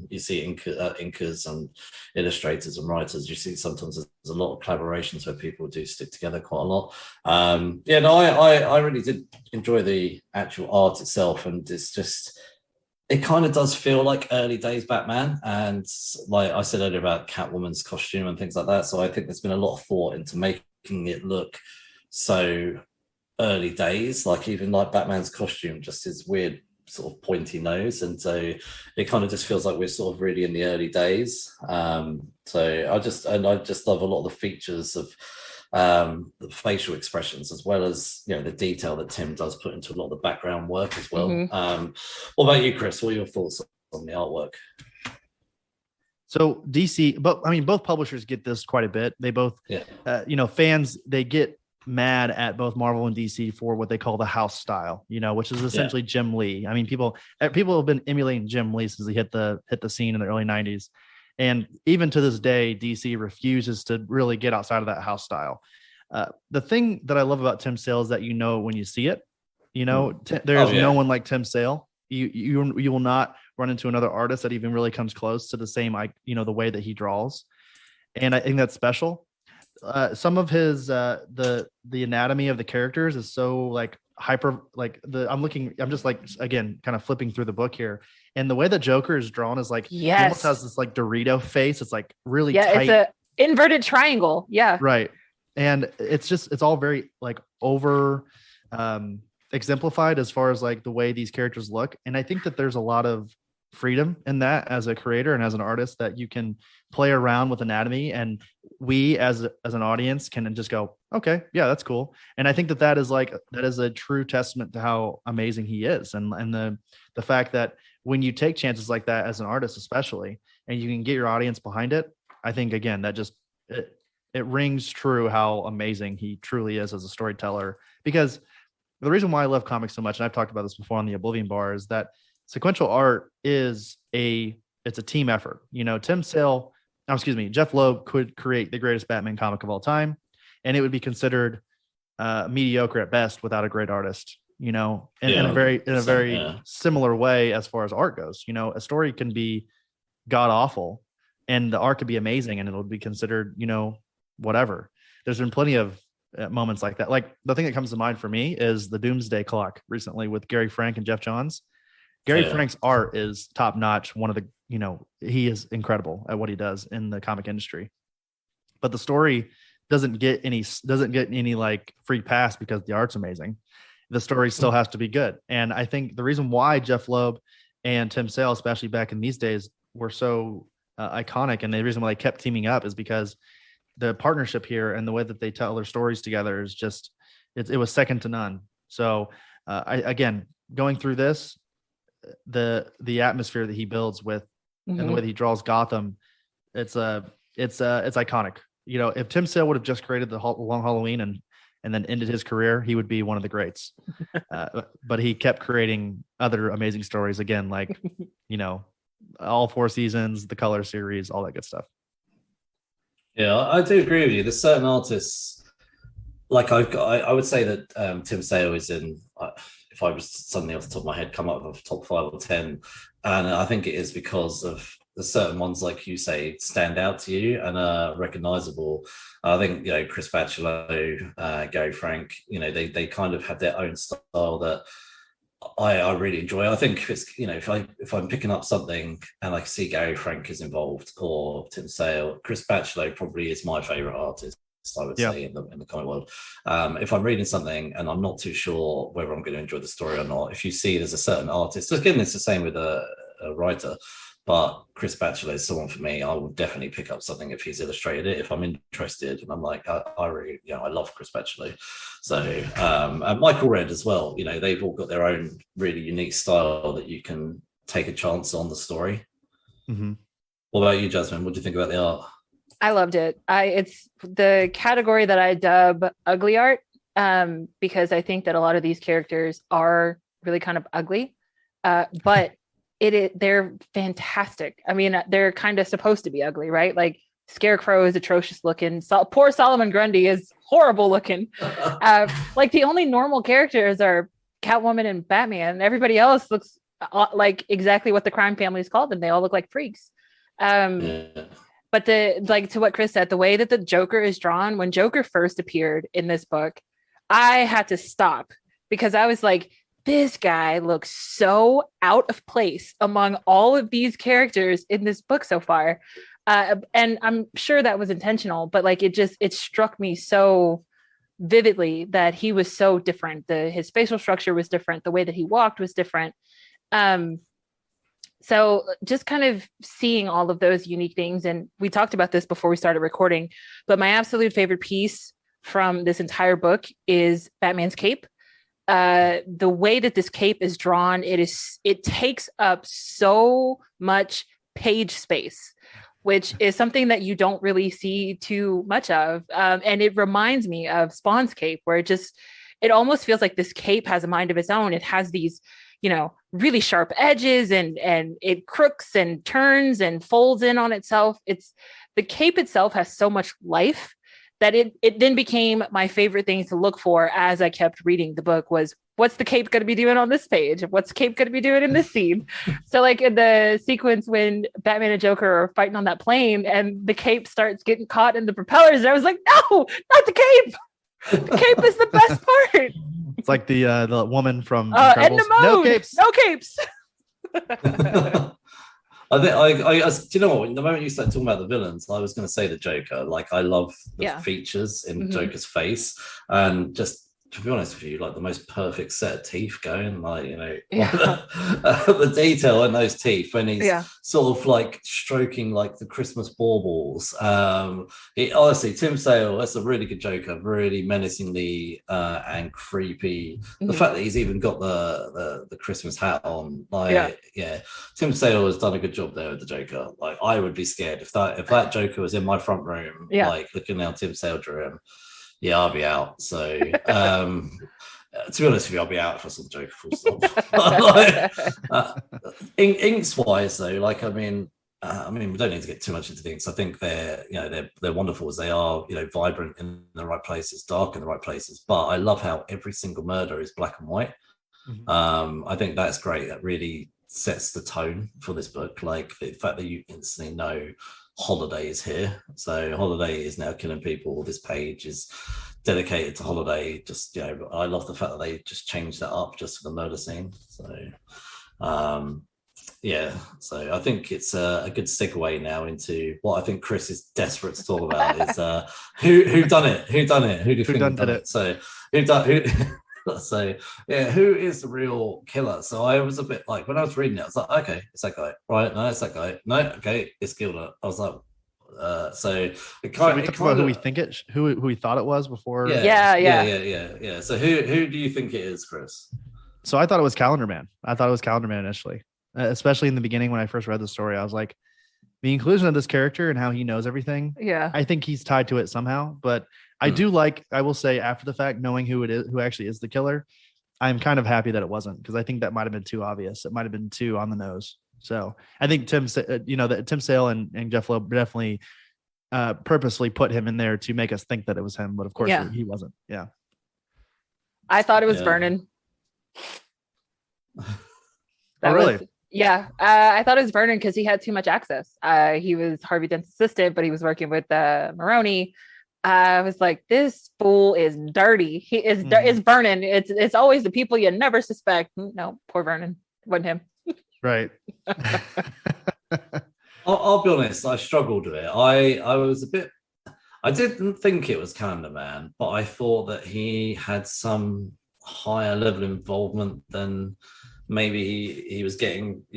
You see inkers and illustrators and writers. You see sometimes there's a lot of collaborations where people do stick together quite a lot. I really did enjoy the actual art itself, and it's just, it kind of does feel like early days Batman, and like I said earlier about Catwoman's costume and things like that. So I think there's been a lot of thought into making it look so early days, like even like Batman's costume, just his weird sort of pointy nose, and so it kind of just feels like we're sort of really in the early days. So I just love a lot of the features of the facial expressions, as well as, you know, the detail that Tim does put into a lot of the background work as well. What about you, Chris? What are your thoughts on the artwork? So DC, but I mean, both publishers get this quite a bit. They both, fans, they get mad at both Marvel and DC for what they call the house style, which is essentially Jim Lee. I mean, people have been emulating Jim Lee since he hit the scene in the early 90s. And even to this day, DC refuses to really get outside of that house style. The thing that I love about Tim Sale is that when you see it, there's no one like Tim Sale. You will not run into another artist that even really comes close to the same, the way that he draws. And I think that's special. Some of his the anatomy of the characters is so like hyper, like I'm just like, again, kind of flipping through the book here. And the way that Joker is drawn is like, he almost has this like Dorito face. It's like really tight. It's a inverted triangle. Yeah. Right. And it's all very like over exemplified as far as like the way these characters look. And I think that there's a lot of freedom in that as a creator and as an artist, that you can play around with anatomy, and we as an audience can just go, okay, yeah, that's cool. And I think that is a true testament to how amazing he is, and the fact that when you take chances like that as an artist, especially, and you can get your audience behind it, I think again that just it rings true how amazing he truly is as a storyteller. Because the reason why I love comics so much, and I've talked about this before on the Oblivion Bar, is that sequential art is it's a team effort. Jeff Loeb could create the greatest Batman comic of all time, and it would be considered mediocre at best without a great artist, in a very similar way as far as art goes. A story can be god awful and the art could be amazing and it'll be considered, whatever. There's been plenty of moments like that. Like the thing that comes to mind for me is the Doomsday Clock recently with Gary Frank and Jeff Johns. Gary Frank's art is top notch. One of the, he is incredible at what he does in the comic industry, but the story doesn't get any like free pass because the art's amazing. The story still has to be good. And I think the reason why Jeff Loeb and Tim Sale, especially back in these days, were so iconic, and the reason why they kept teaming up is because the partnership here and the way that they tell their stories together is just, it was second to none. So again, going through this, the atmosphere that he builds with and the way that he draws Gotham, it's iconic. If Tim Sale would have just created the Long Halloween and then ended his career, he would be one of the greats. But he kept creating other amazing stories again, like, all 4 seasons, the Color series, all that good stuff. Yeah, I do agree with you. There's certain artists, like I would say that Tim Sale is in, if I was suddenly off the top of my head, come up with top 5 or 10. And I think it is because of the certain ones, like you say, stand out to you and are recognizable. I think, Chris Bachalo, Gary Frank, they kind of have their own style that I really enjoy. I think if I'm picking up something and I see Gary Frank is involved or Tim Sale, Chris Bachalo probably is my favorite artist, I would say, in the comic world. If I'm reading something and I'm not too sure whether I'm going to enjoy the story or not, if you see there's a certain artist, again, it's the same with a writer, but Chris Bachalo is someone for me. I will definitely pick up something if he's illustrated it, if I'm interested, and I'm like, I really, I love Chris Bachalo. So and Michael Red as well. They've all got their own really unique style that you can take a chance on the story. Mm-hmm. What about you, Jasmine? What do you think about the art? I loved it. It's the category that I dub ugly art, because I think that a lot of these characters are really kind of ugly, but they're fantastic. I mean, they're kind of supposed to be ugly, right? Like Scarecrow is atrocious looking. Poor Solomon Grundy is horrible looking. Like the only normal characters are Catwoman and Batman. Everybody else looks like exactly what the crime families called them. They all look like freaks. But to what Chris said, the way that the Joker is drawn, when Joker first appeared in this book, I had to stop because I was like, this guy looks so out of place among all of these characters in this book so far. And I'm sure that was intentional, but like, it struck me so vividly that he was so different. His facial structure was different. The way that he walked was different. So just kind of seeing all of those unique things. And we talked about this before we started recording, but my absolute favorite piece from this entire book is Batman's cape. The way that this cape is drawn, it takes up so much page space, which is something that you don't really see too much of. And it reminds me of Spawn's cape, where it almost feels like this cape has a mind of its own. It has these, really sharp edges and it crooks and turns and folds in on itself. The cape itself has so much life that it then became my favorite thing to look for as I kept reading the book was, what's the cape going to be doing on this page? What's the cape going to be doing in this scene? So like in the sequence when Batman and Joker are fighting on that plane and the cape starts getting caught in the propellers, and I was like, no, not the cape. The cape is the best part. It's like the woman from Edna Incredibles. Mode. No capes. No capes. I think do you know what? The moment you started talking about the villains, I was going to say the Joker. Like, I love the features in Joker's face, and just to be honest with you, like the most perfect set of teeth going. Like, you know, the detail in those teeth when he's sort of like stroking like the Christmas baubles. Honestly, Tim Sale, that's a really good Joker, really menacingly and creepy. The fact that he's even got the Christmas hat on, like, Tim Sale has done a good job there with the Joker. Like, I would be scared if that Joker was in my front room, like looking how Tim Sale drew him. Yeah, I'll be out. So, to be honest with you, I'll be out if I saw the Joker full stop. Inks wise, though, like, I mean, we don't need to get too much into the inks. I think they're wonderful as they are, you know, vibrant in the right places, dark in the right places. But I love how every single murder is black and white. I think that's great. That really sets the tone for this book. Like, the fact that you instantly know Holiday is here, so Holiday is now killing people. This page is dedicated to Holiday. Just, you know, I love the fact that they just changed that up just for the murder scene. So so I think it's a good segue now into what I think Chris is desperate to talk about is who done it? Who do you think done it? So So who is the real killer? So I was a bit like, when I was reading it, I was like, okay, it's that guy, right? No, it's that guy. No, okay, it's Gilda. I was like, so it kind of who we think who we thought it was before. Yeah. So who do you think it is, Chris? So I thought it was Calendar Man. I thought it was Calendar Man initially, especially in the beginning when I first read the story. I was like, the inclusion of this character and how he knows everything. Yeah, I think he's tied to it somehow, but. I do like, I will say after the fact, knowing who it is, who actually is the killer, I'm kind of happy that it wasn't, because I think that might have been too obvious. It might have been too on the nose. So I think Tim Sale and Jeff Loeb definitely purposely put him in there to make us think that it was him, but of course he wasn't. Yeah. I thought it was Vernon. Really? I thought it was Vernon because he had too much access. He was Harvey Dent's assistant, but he was working with Maroney. I was like, this fool is dirty. He is it's Vernon. It's always the people you never suspect. No, poor Vernon. Wasn't him. Right. I'll be honest, I struggled with it. I was a bit, I didn't think it was Calendar Man, but I thought that he had some higher level involvement than maybe you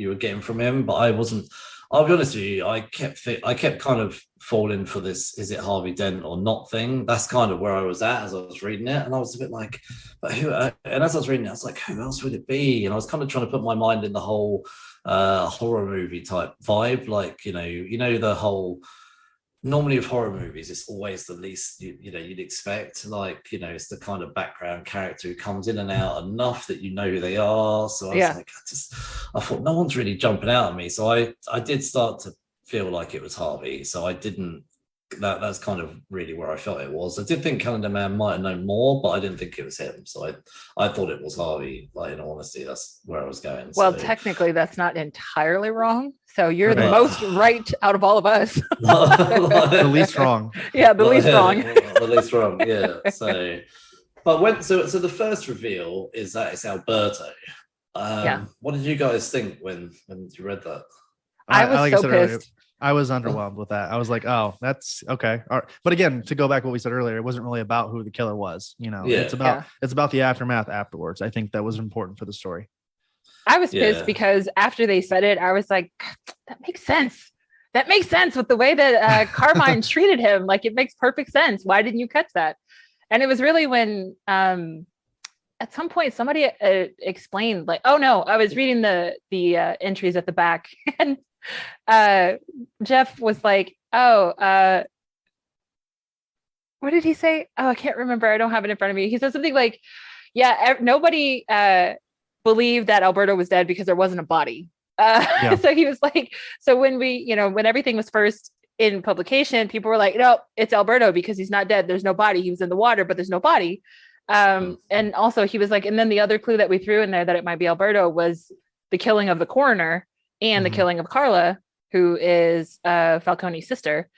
were getting from him, but I wasn't. I'll be honest with you, I kept kind of falling for this, is it Harvey Dent or not thing? That's kind of where I was at as I was reading it. And I was a bit like, but who? And as I was reading it, I was like, who else would it be? And I was kind of trying to put my mind in the whole horror movie type vibe. Like, you know, the whole, normally with horror movies, it's always the least you'd expect. Like, you know, it's the kind of background character who comes in and out enough that you know who they are. So I was like, I thought no one's really jumping out at me. So I did start to feel like it was Harvey. So I didn't. That's kind of really where I felt it was. I did think Calendar Man might have known more, but I didn't think it was him. So I thought it was Harvey. Like, in all honesty, that's where I was going. Well, technically, that's not entirely wrong. So you're the most right out of all of us. The least wrong. Yeah, the least wrong. The least wrong. Yeah. So, but so the first reveal is that it's Alberto. What did you guys think when you read that? I was so pissed. I was underwhelmed with that. I was like, oh, that's okay. All right. But again, to go back to what we said earlier, it wasn't really about who the killer was. You know, it's about the aftermath afterwards. I think that was important for the story. I was pissed because after they said it, I was like, that makes sense. That makes sense with the way that Carmine treated him. Like, it makes perfect sense. Why didn't you catch that? And it was really when at some point somebody explained, like, oh no, I was reading the entries at the back, and Jeff was like, what did he say? Oh, I can't remember. I don't have it in front of me. He said something like, nobody believed that Alberto was dead because there wasn't a body. So he was like, so when when everything was first in publication, people were like, no, it's Alberto because he's not dead. There's no body. He was in the water, but there's no body. And also he was like, and then the other clue that we threw in there that it might be Alberto was the killing of the coroner and the killing of Carla, who is Falcone's sister.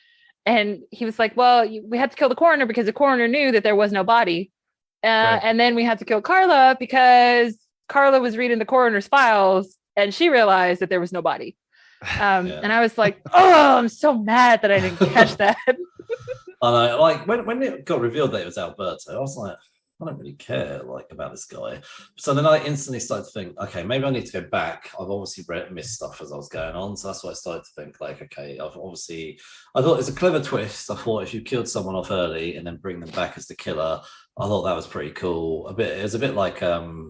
And he was like, well, we had to kill the coroner because the coroner knew that there was no body. And then we had to kill Carla because Carla was reading the coroner's files and she realized that there was no body. And I was like, oh, I'm so mad that I didn't catch that. I know, like when it got revealed that it was Alberto, I was like, I don't really care about this guy. So then I instantly started to think, okay, maybe I need to go back. I've obviously missed stuff as I was going on. So that's why I started to think okay, I thought it's a clever twist. I thought if you killed someone off early and then bring them back as the killer, I thought that was pretty cool. It was a bit like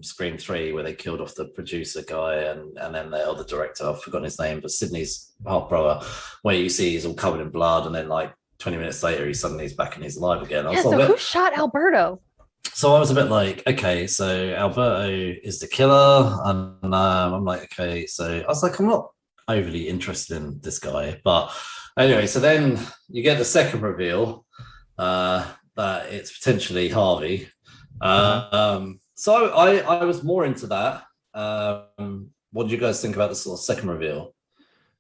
Scream 3 where they killed off the producer guy and then the other director, I've forgotten his name, but Sydney's half brother, where you see he's all covered in blood and then 20 minutes later he's back and he's alive again. Who shot Alberto? So I was a bit like, okay, so Alberto is the killer. And I'm like, okay, so I was like, I'm not overly interested in this guy. But anyway, so then you get the second reveal that it's potentially Harvey. So I was more into that. What did you guys think about the sort of second reveal?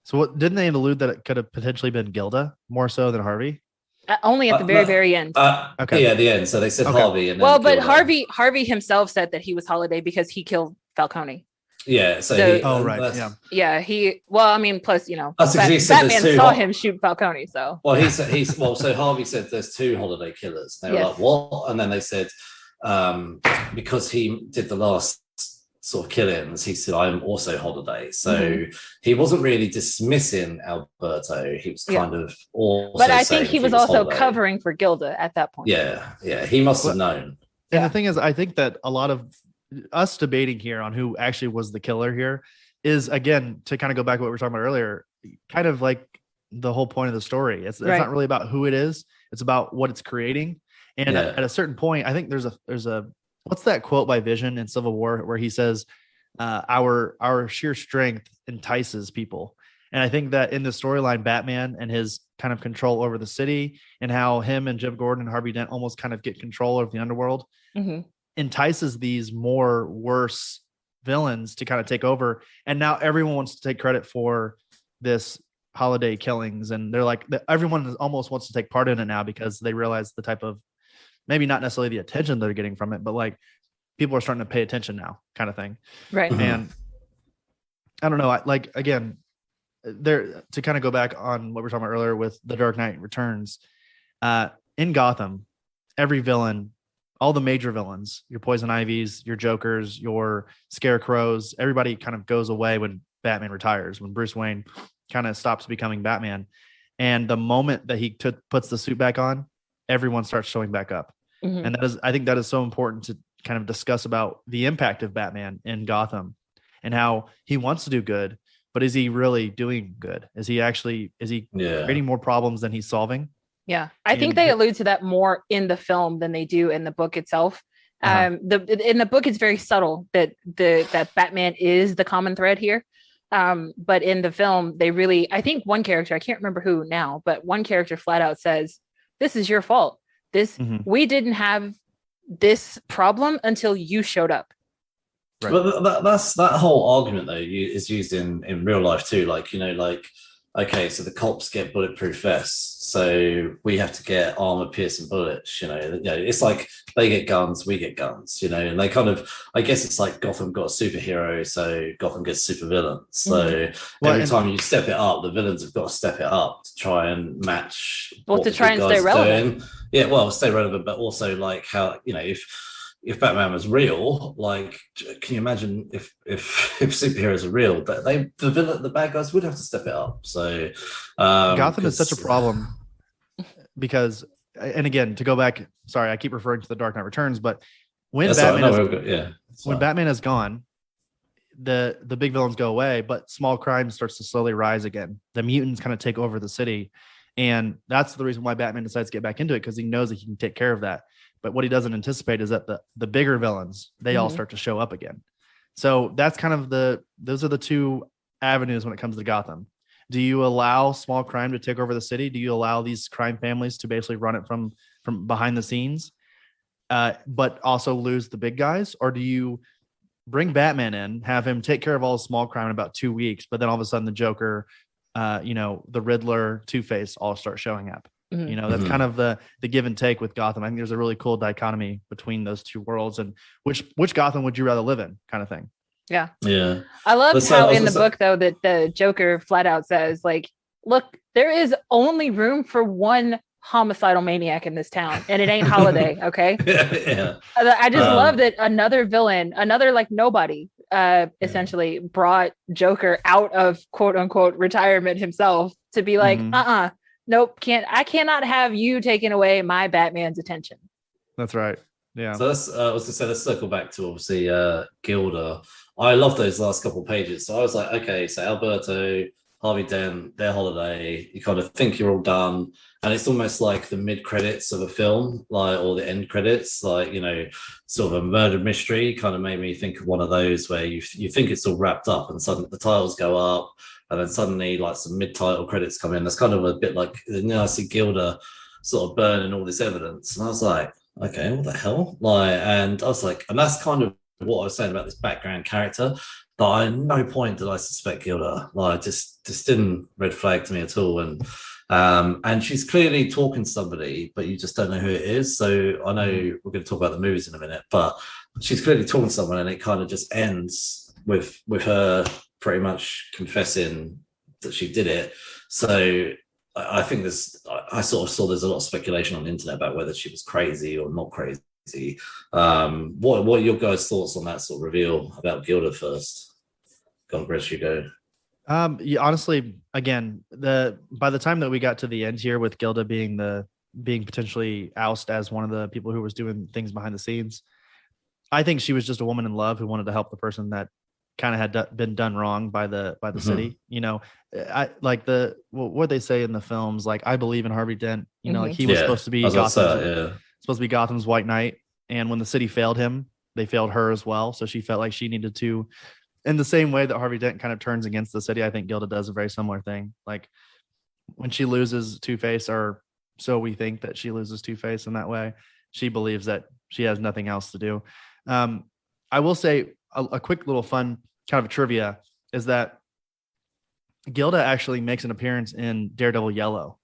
So didn't they allude that it could have potentially been Gilda more so than Harvey? Only at the very end. Okay. Yeah, the end. So they said Harvey. And then but Harvey himself said that he was Holiday because he killed Falcone. Yeah. Right. Yeah. Plus, Batman saw him shoot Falcone. So. Well, so Harvey said there's two Holiday killers. They were like, what? And then they said, because he did the last sort of killings, he said, I'm also Holiday. So he wasn't really dismissing Alberto. He was kind of also but I think he was also Holiday. Covering for Gilda at that point. Yeah. He must have known. And the thing is, I think that a lot of us debating here on who actually was the killer here is, again, to kind of go back to what we were talking about earlier, kind of like the whole point of the story. It's not really about who it is. It's about what it's creating. And at a certain point, I think there's a what's that quote by Vision in Civil War where he says, our sheer strength entices people. And I think that in the storyline, Batman and his kind of control over the city and how him and Jim Gordon and Harvey Dent almost kind of get control of the underworld entices these worse villains to kind of take over. And now everyone wants to take credit for this Holiday killings. And they're like, everyone almost wants to take part in it now because they realize the type of, maybe not necessarily the attention they're getting from it, but people are starting to pay attention now, kind of thing. Right. And I don't know, again, there to kind of go back on what we were talking about earlier with The Dark Knight Returns, in Gotham, every villain, all the major villains, your Poison Ivies, your Jokers, your Scarecrows, everybody kind of goes away when Batman retires, when Bruce Wayne kind of stops becoming Batman. And the moment that he puts the suit back on, everyone starts showing back up. And I think that is so important to kind of discuss about the impact of Batman in Gotham and how he wants to do good, but is he really doing good? Is he creating more problems than he's solving? Yeah. I think they allude to that more in the film than they do in the book itself. In the book, it's very subtle that Batman is the common thread here. But in the film, they really, I think one character, I can't remember who now, but one character flat out says, this is your fault. We didn't have this problem until you showed up. Right. But that's that whole argument though is used in real life too. Okay, so the cops get bulletproof vests, so we have to get armor-piercing bullets. It's like they get guns, we get guns. And they kind of, I guess it's like Gotham got a superhero, so Gotham gets supervillains. So every time you step it up, the villains have got to step it up to try and match. To try and stay relevant. Doing. Yeah, well, stay relevant, but also how if Batman was real, can you imagine if superheroes are real, that the bad guys would have to step it up. So Gotham is such a problem because, and again, to go back, sorry, I keep referring to The Dark Knight Returns, but when Batman is gone, the big villains go away, but small crime starts to slowly rise again. The mutants kind of take over the city, and that's the reason why Batman decides to get back into it, because he knows that he can take care of that. But what he doesn't anticipate is that the bigger villains, they all start to show up again. So that's kind of those are the two avenues when it comes to Gotham. Do you allow small crime to take over the city? Do you allow these crime families to basically run it from behind the scenes, but also lose the big guys? Or do you bring Batman in, have him take care of all the small crime in about 2 weeks, but then all of a sudden the Joker, the Riddler, Two-Face all start showing up? You know, that's kind of the give and take with Gotham. I think there's a really cool dichotomy between those two worlds, and which Gotham would you rather live in, kind of thing. Yeah. I love how in the book though that the Joker flat out says, like, look, there is only room for one homicidal maniac in this town, and it ain't Holiday. Okay. I just love that another villain, another like nobody, essentially brought Joker out of quote unquote retirement himself to be like, nope, I cannot have you taking away my Batman's attention. That's right. Yeah. So let's circle back to obviously Gilda. I love those last couple of pages. So I was like, okay, so Alberto, Harvey Dent, their holiday, you kind of think you're all done. And it's almost like the mid-credits of a film, like, or the end credits, like, you know, sort of a murder mystery. Kind of made me think of one of those where you think it's all wrapped up and suddenly the titles go up and then suddenly like some mid-title credits come in. That's kind of a bit like, you know, I see Gilda sort of burning all this evidence. And I was like, okay, what the hell? Like, and I was like, and that's kind of what I was saying about this background character. But at no point did I suspect Gilda. Like, just didn't red flag to me at all. And she's clearly talking to somebody, but you just don't know who it is. So I know we're going to talk about the movies in a minute, but she's clearly talking to someone, and it kind of just ends with her pretty much confessing that she did it. So I think I sort of saw there's a lot of speculation on the internet about whether she was crazy or not crazy. What are your guys' thoughts on that sort of reveal about Gilda first? Go on, Chris, you go. Honestly, again, by the time that we got to the end here with Gilda being potentially ousted as one of the people who was doing things behind the scenes, I think she was just a woman in love who wanted to help the person that kind of had been done wrong by the city. You know, I like what they say in the films, like, I believe in Harvey Dent, you know, like he was supposed to be Gotham's White Knight. And when the city failed him, they failed her as well. So she felt like she needed to, in the same way that Harvey Dent kind of turns against the city, I think Gilda does a very similar thing. Like when she loses Two-Face, or so we think that she loses Two-Face in that way, she believes that she has nothing else to do. I will say a quick little fun kind of trivia is that Gilda actually makes an appearance in Daredevil Yellow,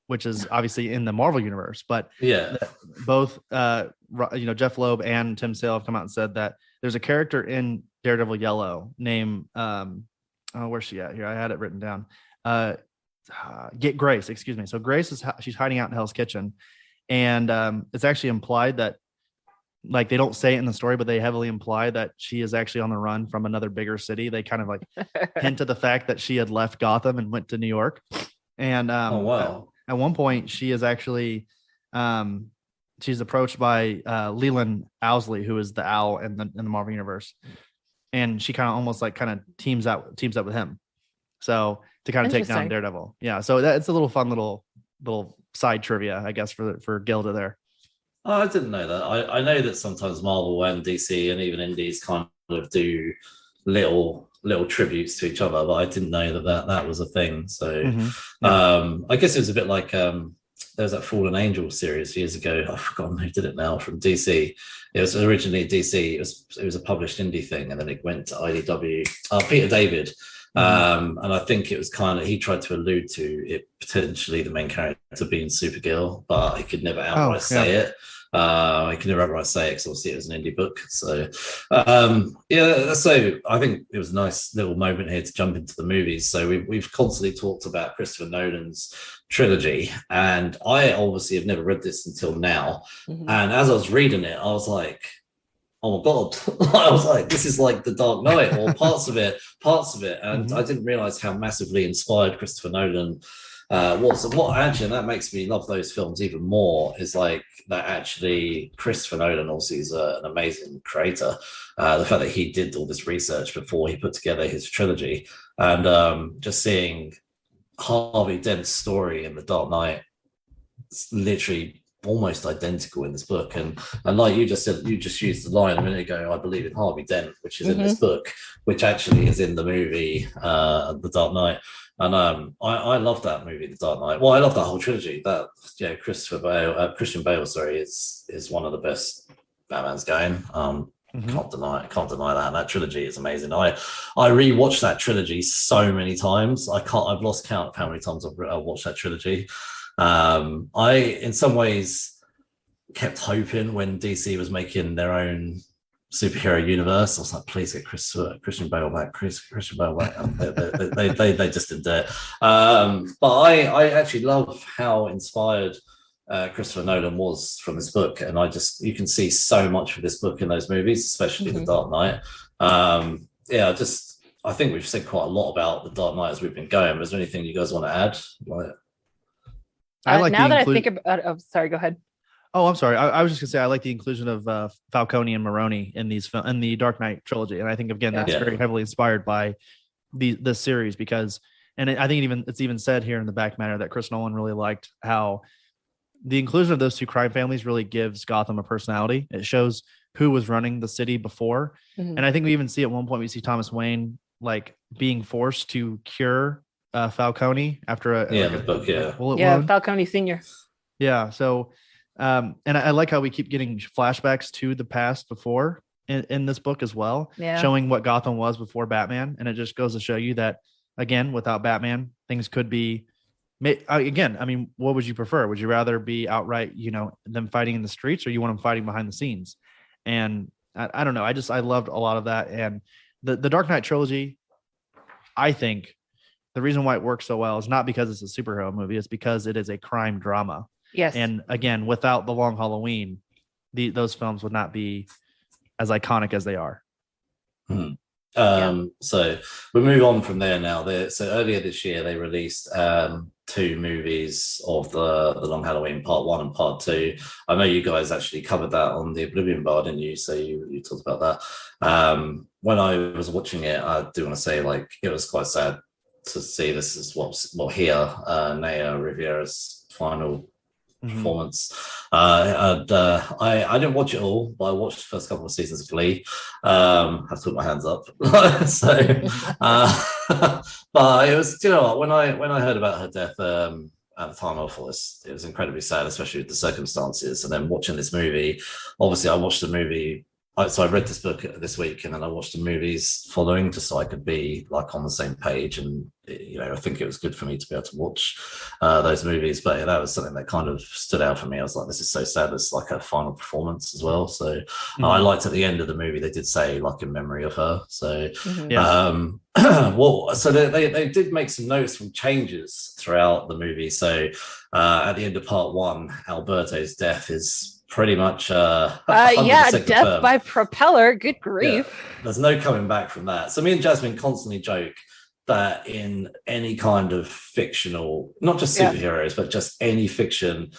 which is obviously in the Marvel universe, but both Jeff Loeb and Tim Sale have come out and said that there's a character in Daredevil Yellow named where's she at here? I had it written down. Get Grace, excuse me. So Grace she's hiding out in Hell's Kitchen, and it's actually implied that, like, they don't say it in the story, but they heavily imply that she is actually on the run from another bigger city. They kind of like hint to the fact that she had left Gotham and went to New York. And at one point, she is actually she's approached by Leland Owsley, who is the Owl in the Marvel universe, and she kind of almost like kind of teams up with him, so to kind of take down Daredevil. Yeah, so it's a little fun little side trivia, I guess, for Gilda there. Oh, I didn't know that. I know that sometimes Marvel and DC and even Indies kind of do little tributes to each other, but I didn't know that was a thing. So I guess it was a bit like there was that Fallen Angel series years ago. I've forgotten who did it now, from DC. It was originally DC. It was a published indie thing, and then it went to IDW. Peter David. And I think it was kind of, he tried to allude to it potentially the main character being Supergirl, but he could never outright say it. I can never outright say it because obviously it was an indie book. So so I think it was a nice little moment here to jump into the movies. So we've constantly talked about Christopher Nolan's trilogy, and I obviously have never read this until now. And as I was reading it, I was like, oh my God, I was like, this is like The Dark Knight, or parts of it. And I didn't realize how massively inspired Christopher Nolan was. And what actually, and that makes me love those films even more, is like that actually Christopher Nolan also is an amazing creator. The fact that he did all this research before he put together his trilogy, and just seeing Harvey Dent's story in The Dark Knight, it's literally almost identical in this book, and like you just said, you just used the line a minute ago, I believe in Harvey Dent, which is in this book, which actually is in the movie The Dark Knight. And I love that movie, The Dark Knight. Well, I love that whole trilogy. That Christian Bale, is one of the best Batmans going. Can't deny that. And that trilogy is amazing. I rewatched that trilogy so many times. I've lost count of how many times I've watched that trilogy. I, in some ways, kept hoping when DC was making their own superhero universe. I was like, please get Christian Bale back, Christian Bale back. They just didn't do it. But I actually love how inspired Christopher Nolan was from this book, and you can see so much of this book in those movies, especially The Dark Knight. I think we've said quite a lot about The Dark Knight as we've been going. Is there anything you guys want to add? I think about. Oh, sorry. Go ahead. Oh, I'm sorry. I was just gonna say I like the inclusion of Falcone and Maroni in the Dark Knight trilogy, and I think again that's very heavily inspired by the series because, and I think it's even said here in the back matter that Chris Nolan really liked how the inclusion of those two crime families really gives Gotham a personality. It shows who was running the city before, and I think we even see at one point we see Thomas Wayne like being forced to cure Falcone after bullet wound. Falcone Senior. Yeah, so. And I like how we keep getting flashbacks to the past before in this book as well, showing what Gotham was before Batman. And it just goes to show you that, again, without Batman, things could be, again, I mean, what would you prefer? Would you rather be outright, them fighting in the streets, or you want them fighting behind the scenes? And I don't know. I loved a lot of that. And the Dark Knight trilogy, I think the reason why it works so well is not because it's a superhero movie. It's because it is a crime drama. Yes. And again, without the Long Halloween, those films would not be as iconic as they are. So we move on from there now. So earlier this year, they released 2 movies of the Long Halloween Part 1 and Part 2. I know you guys actually covered that on the Oblivion Bar, didn't you? So you talked about that. When I was watching it, I do want to say it was quite sad to see this is Naya Rivera's final performance. I didn't watch it all, but I watched the first couple of seasons of Glee. I have to put my hands up. But it was, when I heard about her death at the time, I thought it was incredibly sad, especially with the circumstances. And then watching this movie, obviously I watched the movie. So I read this book this week, and then I watched the movies following, just so I could be on the same page. And I think it was good for me to be able to watch those movies. But that was something that kind of stood out for me. I was like, this is so sad. It's like a final performance as well. So I liked at the end of the movie they did say in memory of her. So so they did make some notes from changes throughout the movie. So at the end of Part 1, Alberto's death is pretty much death confirmed. By propeller. Good grief. There's no coming back from that. So me and Jasmine constantly joke that in any kind of fictional, not just superheroes, but just any fiction,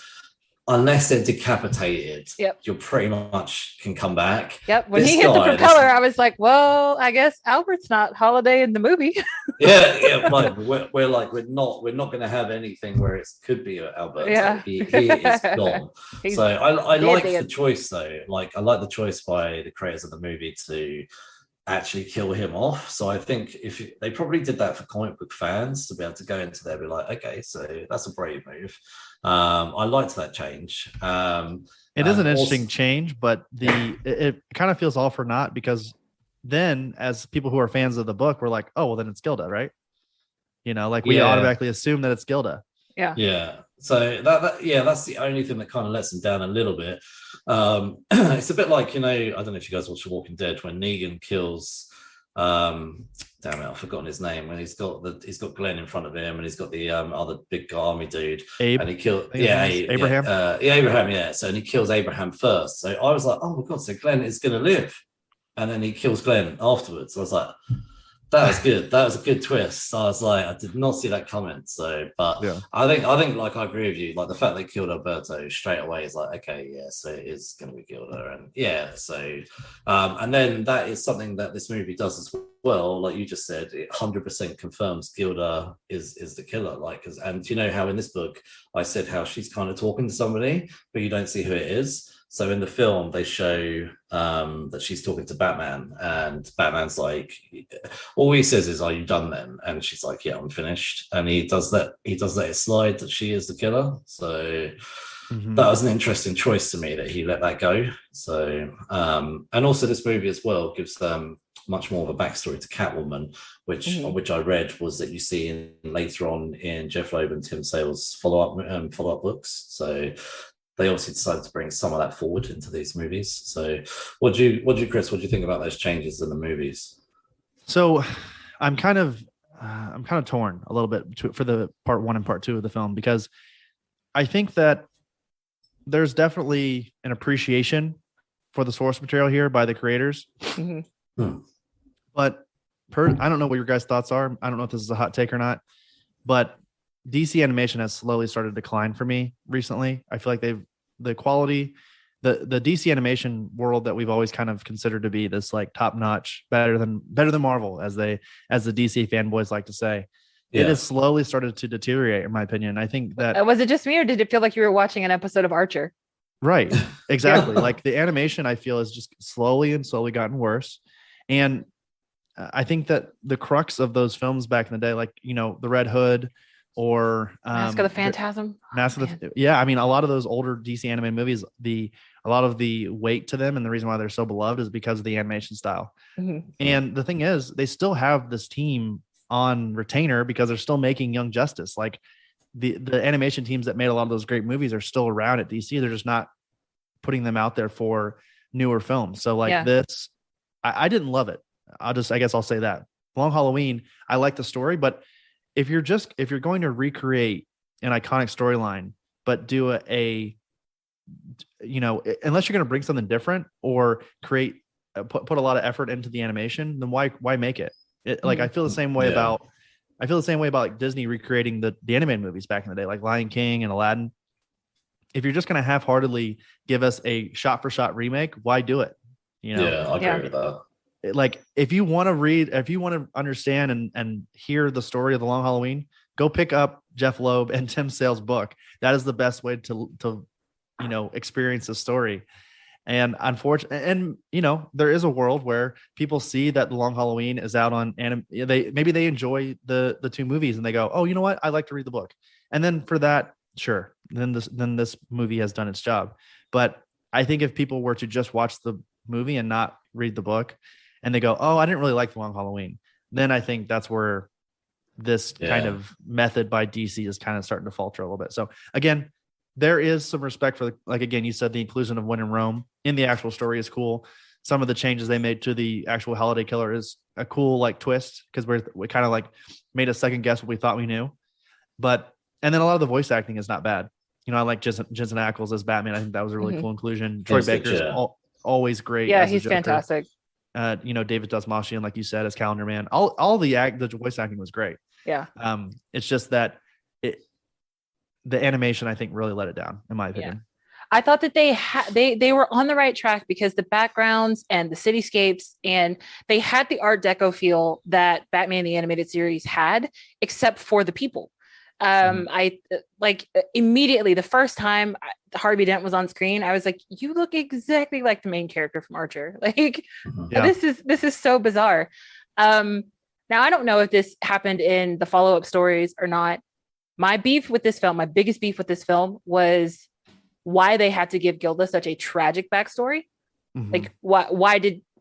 unless they're decapitated, you pretty much can come back. When he hit the propeller, I was like, well, I guess Albert's not Holiday in the movie. We're not going to have anything where it could be Albert. He is gone. So I like the choice though. I like the choice by the creators of the movie to actually kill him off. So I think if they probably did that for comic book fans to be able to go into there and be like, okay, so that's a brave move. I liked that change. It is an interesting change, but it kind of feels all for naught, because then as people who are fans of the book, we're like, oh, well then it's Gilda, right? We automatically assume that it's Gilda. Yeah. So that's the only thing that kind of lets them down a little bit. It's a bit like, I don't know if you guys watch The Walking Dead, when Negan kills damn it, I've forgotten his name, when he's got Glenn in front of him, and he's got the other big army dude, Abe, and he killed Abraham. Abraham, so and he kills Abraham first. So I was like, oh my god, so Glenn is gonna live, and then he kills Glenn afterwards. I was like, that was good. That was a good twist. I was like, I did not see that coming. So, but I think I agree with you. The fact they killed Alberto straight away is like, okay, so it is going to be Gilda, and so, and then that is something that this movie does as well. Like you just said, it 100% confirms Gilda is the killer. And you know how in this book I said how she's kind of talking to somebody, but you don't see who it is. So in the film, they show that she's talking to Batman, and Batman's like, all he says is, "Are you done then?" And she's like, "Yeah, I'm finished." And he does let it slide that she is the killer. So that was an interesting choice to me that he let that go. So and also this movie as well gives them much more of a backstory to Catwoman, which I read was that you see later on in Jeff Loeb and Tim Sale's follow-up books. So they obviously decided to bring some of that forward into these movies. So what do you, Chris, what do you think about those changes in the movies? So I'm kind of torn a little bit for the part 1 and part 2 of the film, because I think that there's definitely an appreciation for the source material here by the creators. But I don't know what your guys' thoughts are. I don't know if this is a hot take or not, but DC animation has slowly started to decline for me recently. I feel like the quality, the DC animation world that we've always kind of considered to be this like top notch, better than Marvel, as the DC fanboys like to say. Yeah. It has slowly started to deteriorate, in my opinion. I think that was it just me, or did it feel like you were watching an episode of Archer? Right, exactly. Like the animation, I feel, has just slowly gotten worse, and I think that the crux of those films back in the day, like, you know, the Red Hood or Mask of the Phantasm. Yeah, I mean, a lot of those older DC animated movies, a lot of the weight to them and the reason why they're so beloved is because of the animation style. And the thing is, they still have this team on retainer because they're still making Young Justice. Like the animation teams that made a lot of those great movies are still around at DC. They're just not putting them out there for newer films. So like this, I didn't love it. I guess I'll say that. Long Halloween, I like the story, but if you're going to recreate an iconic storyline, but do unless you're going to bring something different or create, put a lot of effort into the animation, then why make it? Like, I feel the same way about like Disney recreating the animated movies back in the day, like Lion King and Aladdin. If you're just going to half-heartedly give us a shot-for-shot remake, why do it? You know? Yeah, I agree with that. Like, if you want to understand and hear the story of the Long Halloween, go pick up Jeff Loeb and Tim Sale's book. That is the best way to experience the story. And unfortunately, there is a world where people see that the Long Halloween is out on maybe they enjoy the two movies and they go, oh, you know what? I'd like to read the book. And then for that, sure. Then this movie has done its job. But I think if people were to just watch the movie and not read the book, and they go, oh, I didn't really like the Long Halloween, then I think that's where this kind of method by DC is kind of starting to falter a little bit. So again, there is some respect for, like, again, you said the inclusion of When in Rome in the actual story is cool. Some of the changes they made to the actual Holiday Killer is a cool like twist, because we kind of like made a second guess what we thought we knew. And then a lot of the voice acting is not bad. I like Jensen Ackles as Batman. I think that was a really cool inclusion. Troy Baker's always great. Yeah, he's fantastic. David Dastmalchian, like you said, as Calendar Man. All the voice acting was great. Yeah. It's just that the animation, I think, really let it down, in my opinion. Yeah. I thought that they were on the right track because the backgrounds and the cityscapes, and they had the Art Deco feel that Batman the Animated Series had, except for the people. I like immediately the first time Harvey Dent was on screen, I was like, you look exactly like the main character from Archer. Like, this is so bizarre. Now I don't know if this happened in the follow-up stories or not. My biggest beef with this film was why they had to give Gilda such a tragic backstory. Like, why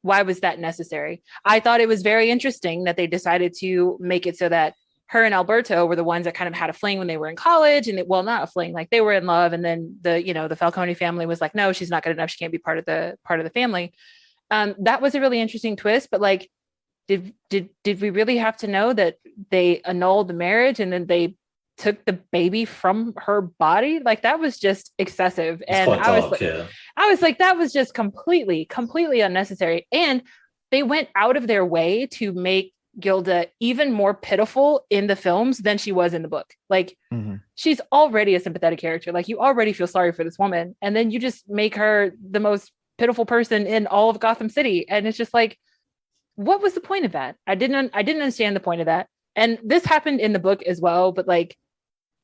was that necessary? I thought it was very interesting that they decided to make it so that her and Alberto were the ones that kind of had a fling when they were in college, and not a fling, like they were in love. And then the Falcone family was like, no, she's not good enough. She can't be part of the family. That was a really interesting twist, but like, did we really have to know that they annulled the marriage and then they took the baby from her body? Like, that was just excessive. And I was like, that was just completely unnecessary. And they went out of their way to make Gilda even more pitiful in the films than she was in the book. Like, she's already a sympathetic character. Like, you already feel sorry for this woman, and then you just make her the most pitiful person in all of Gotham City. And it's just like, what was the point of that? I didn't understand the point of that. And this happened in the book as well, but like,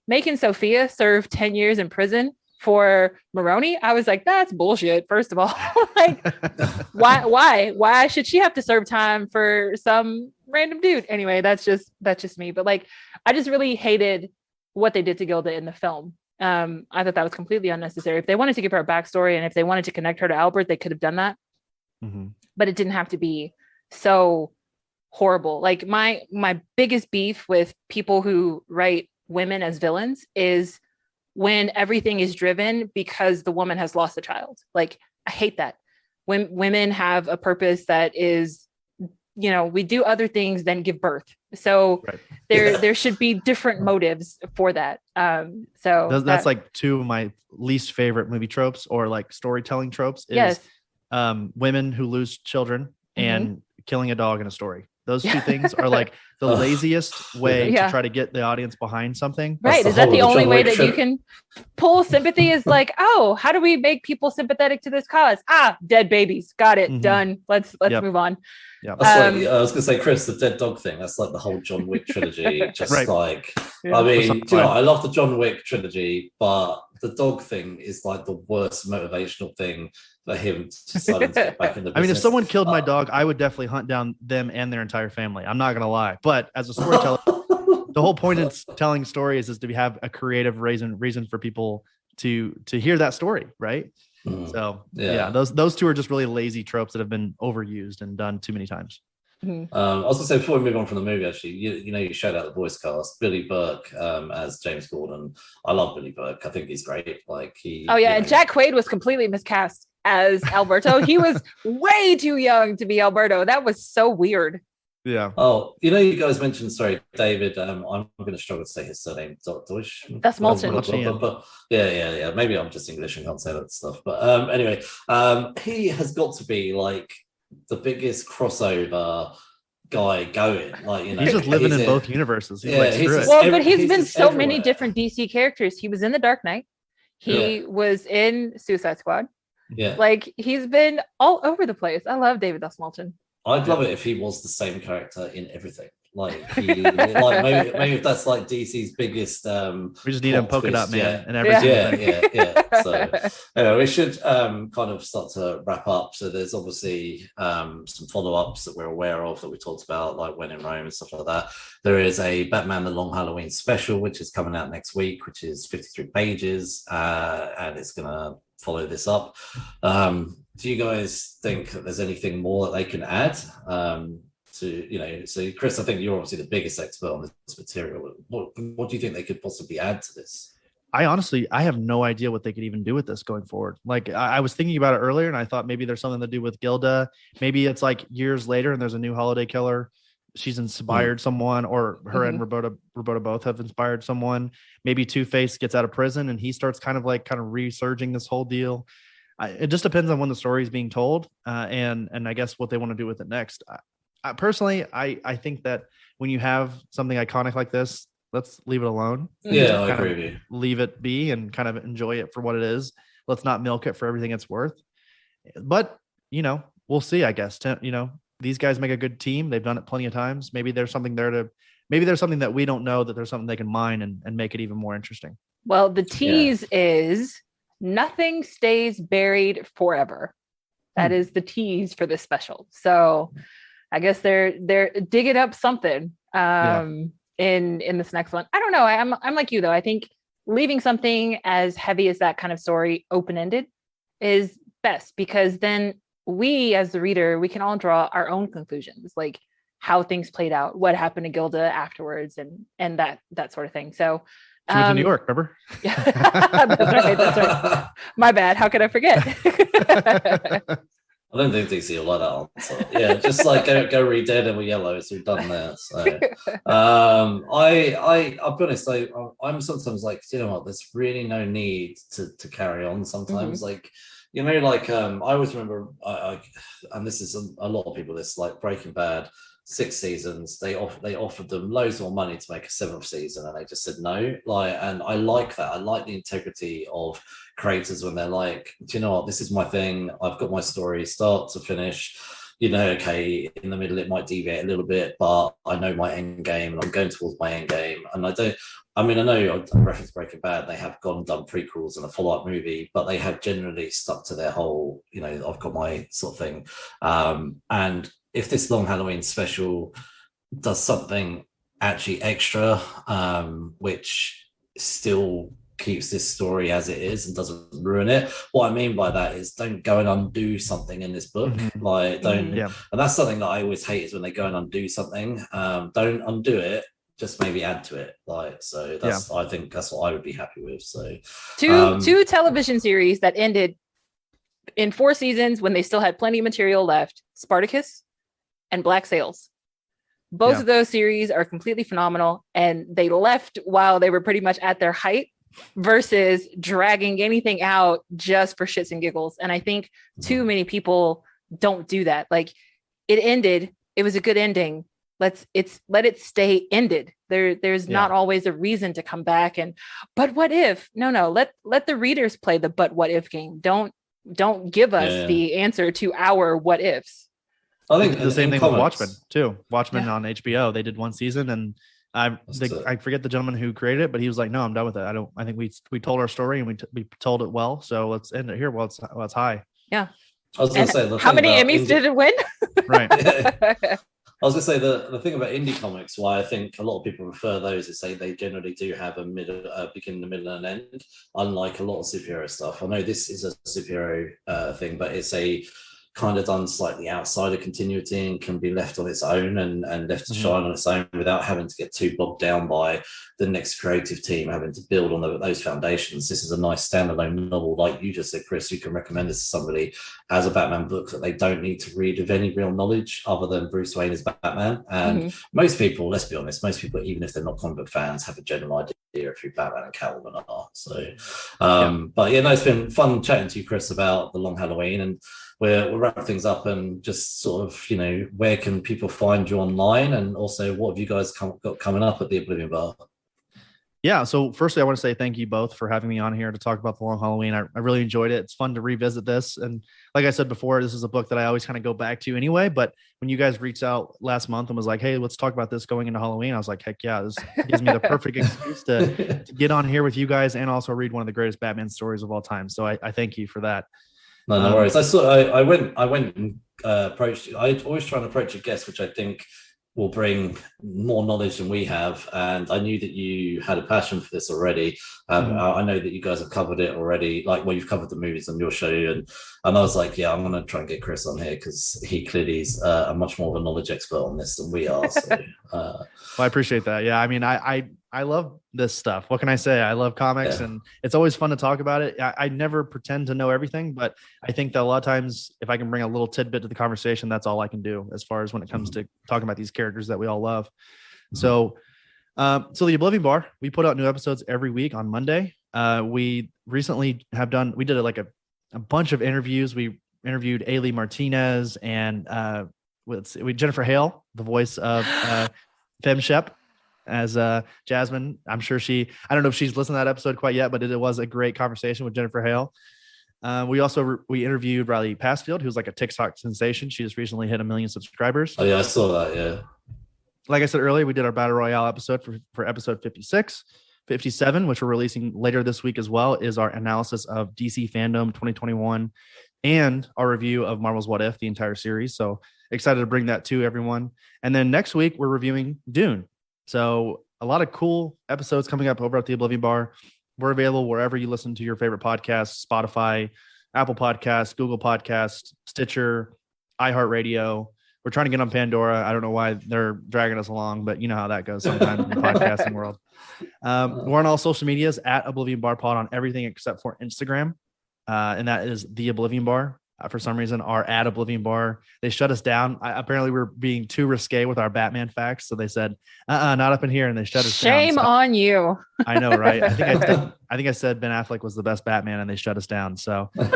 making Sophia serve 10 years in prison for Maroni, I was like, that's bullshit. First of all, like, why should she have to serve time for some random dude? Anyway, that's just me. But like, I just really hated what they did to Gilda in the film. I thought that was completely unnecessary. If they wanted to give her a backstory and if they wanted to connect her to Albert, they could have done that. But it didn't have to be so horrible. Like my biggest beef with people who write women as villains is when everything is driven because the woman has lost a child. Like, I hate that. When women have a purpose that is, we do other things than give birth. So there should be different motives for that. So that's like two of my least favorite movie tropes or like storytelling tropes is women who lose children and killing a dog in a story. Those two things are like the laziest way to try to get the audience behind something. Right. Is that the only way that you can pull sympathy is like, oh, how do we make people sympathetic to this cause? Dead babies. Got it. Done. Let's move on. Yeah. That's like, I was going to say, Chris, the dead dog thing. That's like the whole John Wick trilogy. Just like, I mean, I love the John Wick trilogy, but the dog thing is like the worst motivational thing for him deciding to get back in the business. I mean, if someone killed my dog, I would definitely hunt down them and their entire family. I'm not going to lie. But as a storyteller, the whole point of telling stories is to have a creative reason for people to hear that story, right? So those two are just really lazy tropes that have been overused and done too many times. I was gonna say, before we move on from the movie, actually, you showed out the voice cast. Billy Burke as James Gordon. I love Billy Burke. I think he's great. Like and Jack Quaid was completely miscast as Alberto. He was way too young to be Alberto. That was so weird. Yeah. Oh, you guys mentioned, sorry, David. I'm going to struggle to say his surname. Deutsch. That's Moulton. But yeah. Maybe I'm just English and can't say that stuff. But anyway, he has got to be like the biggest crossover guy going. Like, he's just living in both universes. But he's been so many different DC characters. He was in The Dark Knight. He was in Suicide Squad. Yeah. Like, he's been all over the place. I love David S. Moulton. I'd love it if he was the same character in everything. Like, maybe if that's like DC's biggest. We just need a polka dot man and everything. Yeah. So anyway, we should kind of start to wrap up. So there's obviously some follow-ups that we're aware of that we talked about, like When in Rome and stuff like that. There is a Batman: The Long Halloween special, which is coming out next week, which is 53 pages, and it's gonna follow this up. Do you guys think that there's anything more that they can add? So Chris, I think you're obviously the biggest expert on this material. What do you think they could possibly add to this? I have no idea what they could even do with this going forward. Like, I was thinking about it earlier and I thought maybe there's something to do with Gilda. Maybe it's like years later and there's a new holiday killer. She's inspired someone, or her and Roberta both have inspired someone. Maybe Two-Face gets out of prison and he starts kind of resurging this whole deal. It just depends on when the story is being told, and I guess what they want to do with it next. Personally, I think that when you have something iconic like this, let's leave it alone. Yeah, I agree with you. Leave it be and kind of enjoy it for what it is. Let's not milk it for everything it's worth. But, we'll see, I guess. These guys make a good team. They've done it plenty of times. Maybe there's something that we don't know, that there's something they can mine and make it even more interesting. Well, the tease is nothing stays buried forever. That is the tease for this special. So I guess they're digging up something in this next one. I don't know. I'm like you though. I think leaving something as heavy as that kind of story open-ended is best, because then we as the reader, we can all draw our own conclusions, like how things played out, what happened to Gilda afterwards, and that sort of thing. So she went to New York, remember? That's right. My bad. How could I forget? I don't think DC will like that answer. Yeah, just like go read Daredevil Yellow, so we've done that. So I'll be honest, I'm sometimes like, you know what, there's really no need to carry on sometimes. Like, I always remember and this is a lot of people, this like Breaking Bad, 6 seasons, they offered them loads more money to make a 7th season, and they just said no. And I like that. I like the integrity of creators when they're like, do you know what, this is my thing. I've got my story start to finish. Okay, in the middle it might deviate a little bit, but I know my end game and I'm going towards my end game. And I know I referenced Breaking Bad, they have gone and done prequels and a follow-up movie, but they have generally stuck to their whole, I've got my sort of thing. And if this Long Halloween special does something actually extra, which still keeps this story as it is and doesn't ruin it. What I mean by that is don't go and undo something in this book. Like don't, and that's something that I always hate is when they go and undo something. Don't undo it. Just maybe add to it. Like, so that's, I think that's what I would be happy with. So two television series that ended in 4 seasons when they still had plenty of material left: Spartacus and Black Sails. Both of those series are completely phenomenal, and they left while they were pretty much at their height versus dragging anything out just for shits and giggles. And I think too many people don't do that. Like, it ended, it was a good ending. Let it stay ended. There's not always a reason to come back but what if? No, let the readers play the but what if game. Don't give us the answer to our what ifs. I think the same thing with Watchmen too. Watchmen on HBO, they did 1 season, and I forget the gentleman who created it, but he was like, "No, I'm done with it. I think we told our story and we told it well, so let's end it here while it's high." Yeah. I was going to say, how many Emmys did it win? Right. I was going to say the thing about indie comics, why I think a lot of people refer those is say they generally do have a beginning, a middle, and an end, unlike a lot of superhero stuff. I know this is a superhero thing, but it's a kind of done slightly outside of continuity and can be left on its own and left to shine on its own without having to get too bogged down by the next creative team having to build on those foundations. This is a nice standalone novel, like you just said, Chris. You can recommend this to somebody as a Batman book that they don't need to read with any real knowledge other than Bruce Wayne is Batman. And most people, let's be honest, even if they're not comic book fans, have a general idea of who Batman and Catwoman are. So, but yeah, no, it's been fun chatting to you, Chris, about the Long Halloween, and we'll wrap things up and just sort of, where can people find you online, and also what have you guys got coming up at the Oblivion Bar? Yeah. So firstly, I want to say thank you both for having me on here to talk about the Long Halloween. I really enjoyed it. It's fun to revisit this. And like I said before, this is a book that I always kind of go back to anyway. But when you guys reached out last month and was like, "Hey, let's talk about this going into Halloween," I was like, heck yeah, this gives me the perfect excuse to get on here with you guys and also read one of the greatest Batman stories of all time. So I thank you for that. No worries. I went and approached you. I always try and approach a guest, which I think will bring more knowledge than we have. And I knew that you had a passion for this already. I know that you guys have covered it already. You've covered the movies on your show. And I was like, yeah, I'm going to try and get Chris on here because he clearly is a much more of a knowledge expert on this than we are. So, well, I appreciate that. Yeah. I mean, I love this stuff. What can I say? I love comics and it's always fun to talk about it. I never pretend to know everything, but I think that a lot of times if I can bring a little tidbit to the conversation, that's all I can do as far as when it comes to talking about these characters that we all love. So the Oblivion Bar, we put out new episodes every week on Monday. We recently we did a bunch of interviews. We interviewed Ailey Martinez and Jennifer Hale, the voice of Fem Shep, as Jasmine. I'm sure I don't know if she's listened to that episode quite yet, but it was a great conversation with Jennifer Hale. We interviewed Riley Passfield, who's like a TikTok sensation. She just recently hit 1 million subscribers. Oh yeah, I saw that. Yeah. Like I said earlier, we did our Battle Royale episode for episode 56. 57, which we're releasing later this week as well, is our analysis of DC Fandom 2021 and our review of Marvel's What If, the entire series. So excited to bring that to everyone. And then next week, we're reviewing Dune. So a lot of cool episodes coming up over at the Oblivion Bar. We're available wherever you listen to your favorite podcasts: Spotify, Apple Podcasts, Google Podcasts, Stitcher, iHeartRadio. We're trying to get on Pandora. I don't know why they're dragging us along, but you know how that goes sometimes in the podcasting world. We're on all social medias at Oblivion Bar Pod on everything except for Instagram. And that is the Oblivion Bar. For some reason, our at Oblivion Bar, they shut us down. Apparently, we're being too risque with our Batman facts. So they said, not up in here. And they shut us down. Shame on you. I know, right? I think I said Ben Affleck was the best Batman and they shut us down. So no,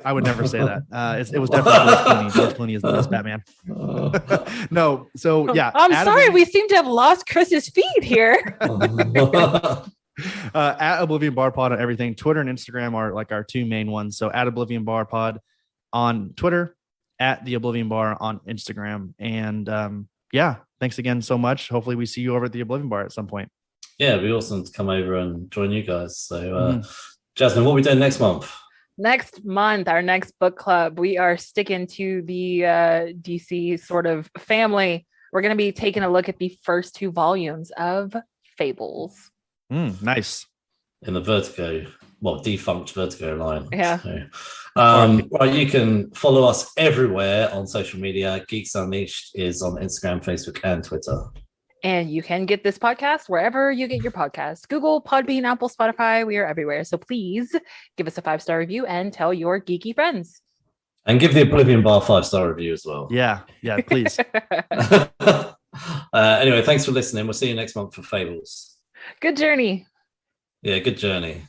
I would never say that. It was definitely George Clooney. George Clooney is the best Batman. No. So yeah. I'm sorry. We seem to have lost Chris's feed here. At Oblivion Bar Pod on everything. Twitter and Instagram are like our two main ones. So at Oblivion Bar Pod on Twitter, at the Oblivion Bar on Instagram. And thanks again so much. Hopefully we see you over at the Oblivion Bar at some point. Yeah, it'd be awesome to come over and join you guys. So Jasmine, what are we doing next month? Next month, our next book club, we are sticking to the DC sort of family. We're going to be taking a look at the first 2 volumes of Fables. Nice. In the defunct Vertigo line. Yeah. So, well, you can follow us everywhere on social media. Geeks Unleashed is on Instagram, Facebook, and Twitter. And you can get this podcast wherever you get your podcasts. Google, Podbean, Apple, Spotify. We are everywhere. So please give us a 5-star review and tell your geeky friends. And give the Oblivion Bar 5-star review as well. Yeah, please. Anyway, thanks for listening. We'll see you next month for Fables. Good journey. Yeah, good journey.